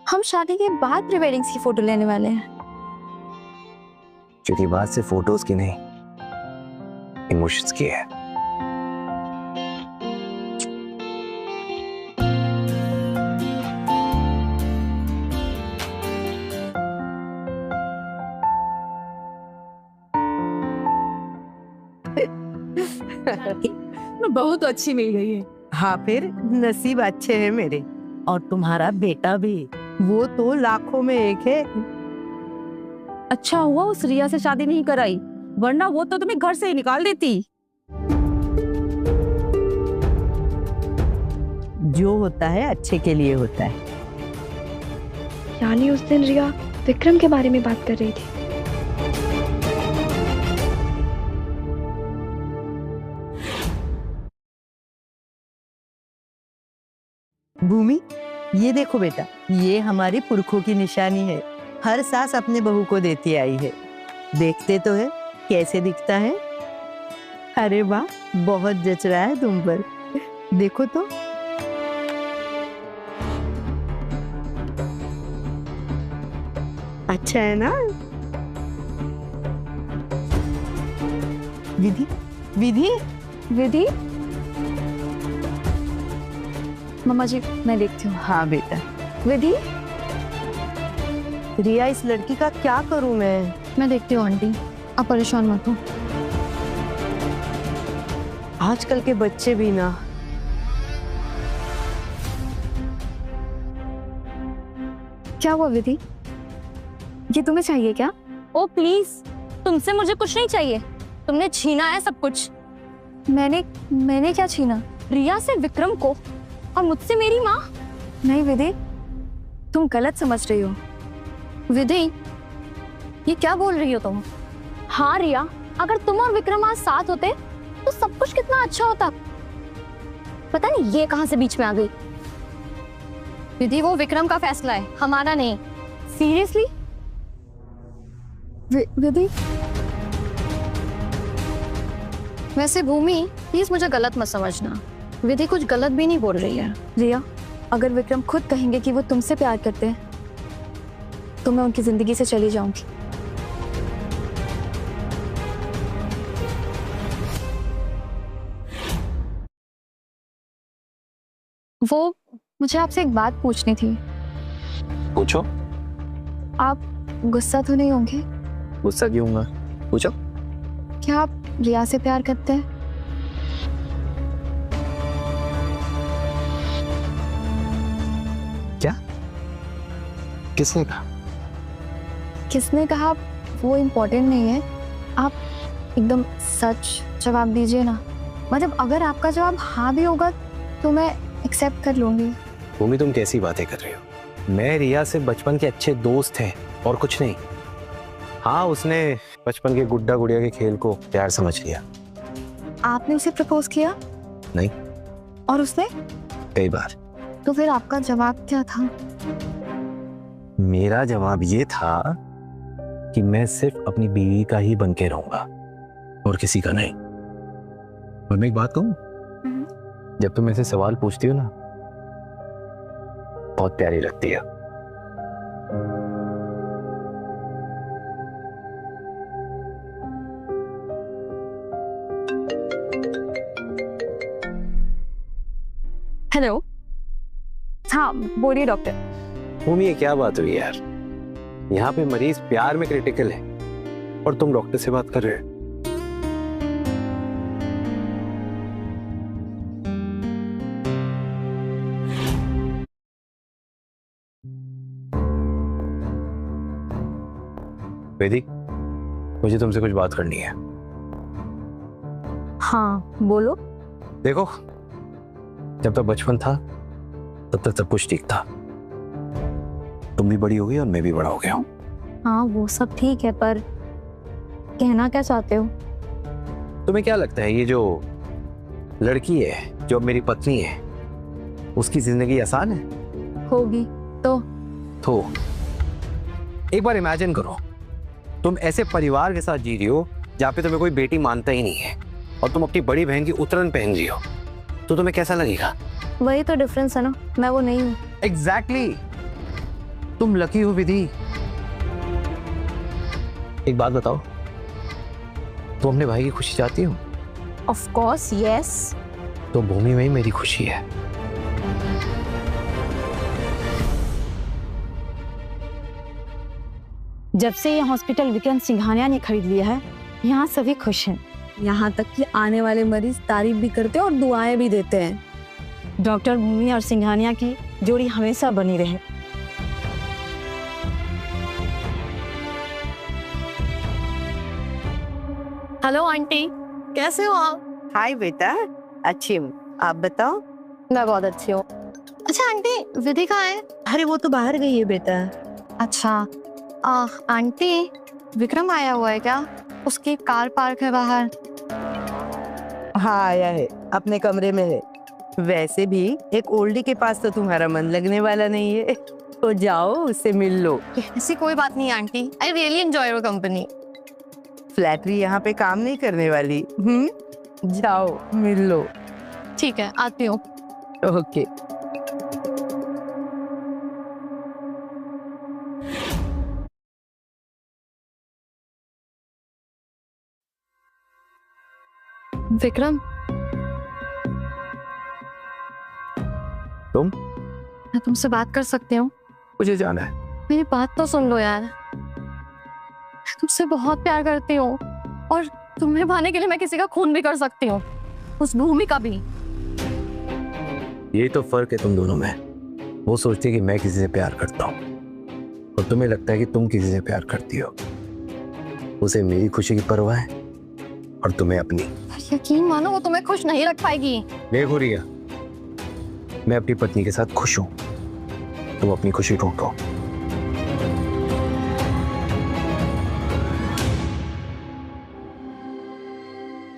हम शादी के बाद प्री वेडिंग्स की फोटो लेने वाले हैं।
क्योंकि बात से फोटोज की नहीं, इमोशंस की है।
बहुत अच्छी मिल गई है।
हाँ फिर नसीब अच्छे हैं मेरे। और तुम्हारा बेटा भी, वो तो लाखों में एक है।
अच्छा हुआ उस रिया से शादी नहीं कराई, वरना वो तो तुम्हें घर से ही निकाल देती।
जो होता है अच्छे के लिए होता है।
यानी उस दिन रिया विक्रम के बारे में बात कर रही थी।
भूमि, ये देखो बेटा, ये हमारे पुरखों की निशानी है। हर सास अपने बहू को देती आई है। देखते तो है कैसे दिखता है। अरे वाह, बहुत जच रहा है तुम पर। देखो तो। अच्छा है ना? विधि, विधि,
विधि। मम्मा जी मैं देखती हूँ।
हाँ बेटा।
विधि।
रिया, इस लड़की का क्या करूं
मैं देखती हूँ आंटी, आप परेशान मत हो।
आजकल के बच्चे भी ना।
क्या हुआ विधि? ये तुम्हें चाहिए क्या?
ओ प्लीज, तुमसे मुझे कुछ नहीं चाहिए। तुमने छीना है सब कुछ।
मैंने क्या छीना?
रिया से विक्रम को और मुझसे मेरी माँ।
नहीं विधि, तुम गलत समझ रही हो।
विधि, ये क्या बोल रही हो तुम? हाँ रिया, अगर तुम और विक्रम आज साथ होते तो सब कुछ कितना अच्छा होता। पता नहीं ये कहां से बीच में आ गई। विधि, वो विक्रम का फैसला है, हमारा नहीं। सीरियसली?
विधि,
वैसे भूमि प्लीज मुझे गलत मत समझना। विधि कुछ गलत भी नहीं बोल रही है।
रिया, अगर विक्रम खुद कहेंगे कि वो तुमसे प्यार करते हैं तो मैं उनकी जिंदगी से चली जाऊंगी। वो मुझे आपसे एक बात पूछनी थी।
पूछो।
आप गुस्सा तो नहीं होंगे?
गुस्सा क्यों होगा? पूछो।
क्या आप रिया से प्यार करते हैं?
क्या? किसने कहा?
किसने कहा वो इम्पोर्टेंट नहीं है, आप एकदम सच जवाब दीजिए ना। मतलब अगर आपका जवाब हाँ भी होगा तो मैं एक्सेप्ट कर लूंगी।
भूमि, तुम कैसी बातें कर रही हो? मैं रिया से बचपन के अच्छे दोस्त हैं और कुछ नहीं। हाँ, उसने बचपन के गुड्डा गुड़िया के खेल को प्यार समझ लिया।
आपने उसे प्रपोज किया?
नहीं।
और उसने?
कई बार।
तो फिर आपका जवाब क्या था?
मेरा जवाब ये था कि मैं सिर्फ अपनी बीवी का ही बन के रहूंगा और किसी का नहीं। और मैं एक बात कहूं, जब तुम ऐसे सवाल पूछती हो ना, बहुत प्यारी लगती है।
हेलो। हाँ बोलिए डॉक्टर।
भूमि, ये क्या बात हुई यार? यहाँ पे मरीज प्यार में क्रिटिकल है और तुम डॉक्टर से बात कर रहे हो। वेदी, मुझे तुमसे कुछ बात करनी है।
हाँ बोलो।
देखो, जब तक बचपन था तब तक सब कुछ ठीक था। तुम भी बड़ी हो गई और मैं भी बड़ा हो गया हूँ।
हाँ वो सब ठीक है, पर कहना क्या चाहते हो?
तुम्हें क्या लगता है ये जो लड़की है, जो मेरी पत्नी है, उसकी जिंदगी आसान है?
होगी तो
एक बार इमेजिन करो, तुम ऐसे परिवार के साथ जी रही हो जहाँ पे तुम्हें कोई बेटी मानता ही नहीं है और तुम अपनी बड़ी बहन की उतरन पहन रही हो, तो तुम्हें कैसा लगेगा?
वही तो डिफरेंस है ना, मैं वो नहीं हूँ।
एग्जैक्टली। तुम लकी हो विधि। एक बात बताओ, तुम अपने भाई की खुशी चाहती हो?
Of course yes.
तो भूमि में ही मेरी खुशी है।
जब से ये हॉस्पिटल विक्रम सिंघानिया ने खरीद लिया है, यहाँ सभी खुश हैं। यहाँ तक कि आने वाले मरीज तारीफ भी करते हैं और दुआएं भी देते हैं।
डॉक्टर भूमि और सिंघानिया की जोड़ी हमेशा बनी रहे।
हेलो आंटी, कैसे हो आप?
हाय बेटा, अच्छी हूँ, आप बताओ।
मैं बहुत अच्छी हूँ। अच्छा आंटी, विधि कहाँ है?
अरे वो तो बाहर गई है बेटा।
अच्छा आंटी, विक्रम आया हुआ है क्या? उसकी कार पार्क है बाहर।
हाँ आया है, अपने कमरे में है। वैसे भी एक ओल्डी के पास तो तुम्हारा मन लगने वाला नहीं है, तो जाओ उससे मिल लो।
ऐसी कोई बात नहीं aunty, I really enjoy your company.
Flattery यहाँ पे काम नहीं करने वाली। जाओ मिल लो।
ठीक है, आती हूँ।
ओके।
विक्रम,
तुम?
मैं तुमसे बात कर सकती हूँ?
मुझे जाना है।
मेरी बात तो सुन लो यार। मैं तुमसे बहुत प्यार करती हूँ और तुम्हें पाने के लिए मैं किसी का खून भी कर सकती हूँ, उस भूमि का भी।
यही तो फर्क है तुम दोनों में। वो सोचती है कि मैं किसी से प्यार करता हूँ और तुम्हें लगता है कि तुम किसी से प्यार करती हो। उसे मेरी खुशी की परवाह है और तुम्हें अपनी।
यकीन मानो वो तुम्हें खुश नहीं रख पाएगी।
देखो रिया, मैं अपनी पत्नी के साथ खुश हूँ, तुम अपनी खुशी ढूंढो।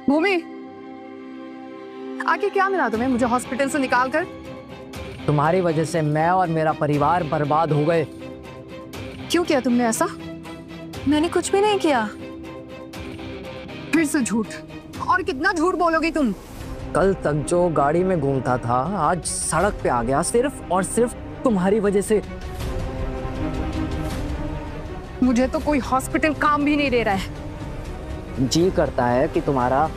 भूमि, आगे क्या मिला तुम्हें मुझे हॉस्पिटल से निकाल कर?
तुम्हारी वजह से मैं और मेरा परिवार बर्बाद हो गए।
क्यों किया तुमने ऐसा?
मैंने कुछ भी नहीं किया।
फिर से झूठ, और कितना झूठ बोलोगी तुम?
कल तक जो गाड़ी में घूमता था आज सड़क पे आ गया, सिर्फ और सिर्फ तुम्हारी वजह से।
मुझे तो कोई हॉस्पिटल काम भी नहीं दे रहा है।
जी करता है कि तुम्हारा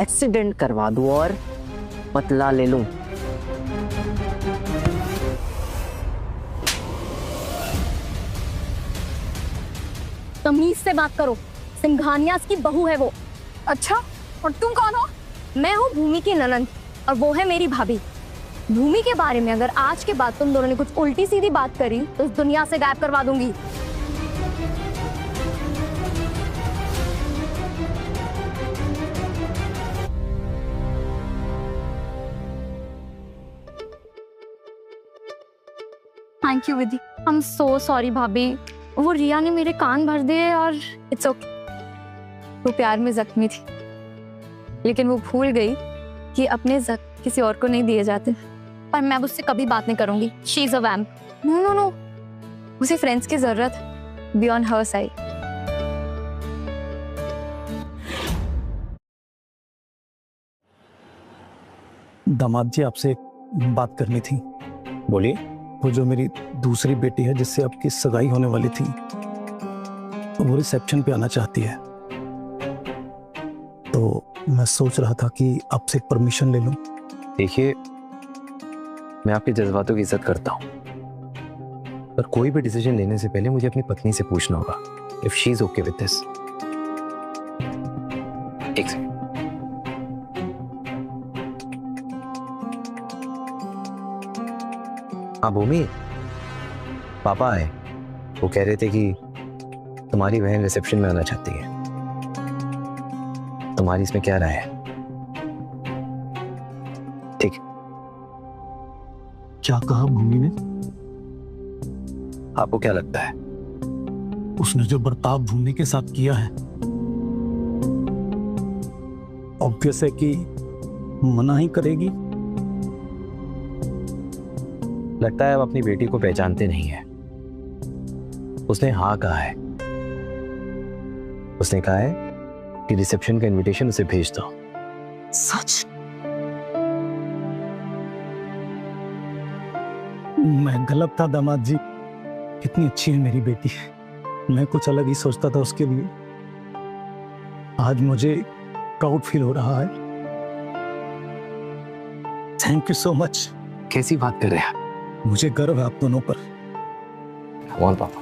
एक्सीडेंट करवा दूं और बदला ले लूं।
तमीज से बात करो, सिंघानिया की बहू है वो।
अच्छा, और तुम कौन हो?
मैं हूँ भूमि की ननंद और वो है मेरी भाभी। भूमि के बारे में अगर आज के बाद तुम दोनों ने कुछ उल्टी सीधी बात करी तो इस दुनिया से गायब करवा दूंगी। Thank you Vidhi. I am so sorry भाभी, वो रिया ने मेरे कान भर दिए और इट्स ओके। वो प्यार में जख्मी थी, लेकिन वो भूल गई कि अपने जख्म किसी और को नहीं दिए जाते। पर मैं उससे कभी बात नहीं करूंगी। She is a vamp. No no no, उसे फ्रेंड्स की जरूरत है, बी ऑन हर साइड।
दामाद जी, आपसे एक बात करनी थी।
बोलिए।
वो जो मेरी दूसरी बेटी है जिससे आपकी सगाई होने वाली थी, वो रिसेप्शन पे आना चाहती है। तो मैं सोच रहा था कि आपसे परमिशन ले लूं।
देखिए, मैं आपके जज्बातों की इज्जत करता हूं, पर कोई भी डिसीजन लेने से पहले मुझे अपनी पत्नी से पूछना होगा if she is okay with this. एक सेकंड। हाँ भूमि, पापा आए। वो कह रहे थे कि तुम्हारी बहन रिसेप्शन में आना चाहती है। तुम्हारी इसमें क्या राय है? ठीक।
क्या कहा भूमि ने?
आपको क्या लगता है?
उसने जो बर्ताव भूमि के साथ किया है, ऑब्वियस है कि मना ही करेगी।
लगता है अब अपनी बेटी को पहचानते नहीं है। उसने हाँ कहा है। उसने कहा है कि रिसेप्शन का इनविटेशन उसे भेज दो।
सच? मैं गलत था दामाद जी। कितनी अच्छी है मेरी बेटी। मैं कुछ अलग ही सोचता था उसके लिए। आज मुझे प्राउड फील हो रहा है। Thank you so much.
कैसी बात कर रहे हैं?
मुझे गर्व है आप दोनों पर।
कौन पापा?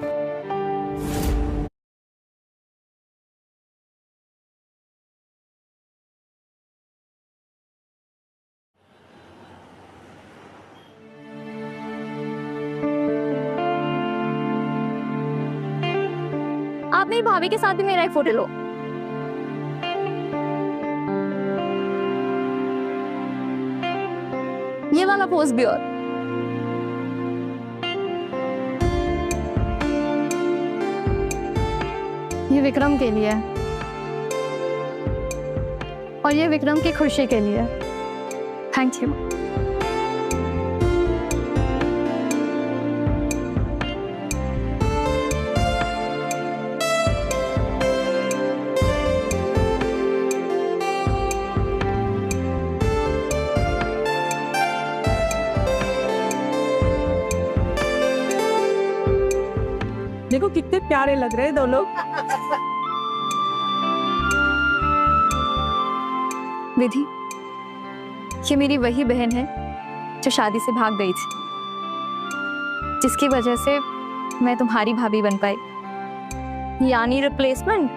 आप मेरी भाभी के साथ भी मेरा एक फोटो लो। ये वाला पोज भी और। ये विक्रम के लिए और ये विक्रम की खुशी के लिए। Thank you.
देखो कितने प्यारे लग रहे हैं दो लोग।
विधि, ये मेरी वही बहन है जो शादी से भाग गई थी, जिसकी वजह से मैं तुम्हारी भाभी बन पाई। यानी रिप्लेसमेंट।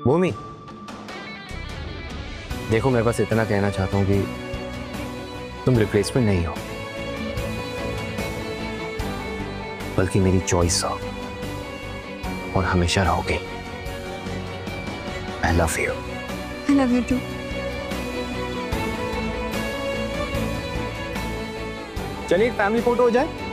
भूमि, देखो मैं बस इतना कहना चाहता हूँ कि तुम रिप्लेसमेंट नहीं हो, बल्कि मेरी चॉइस हो और हमेशा रहोगे। I love you.
I love you too.
चलिए एक फैमिली फोटो हो जाए।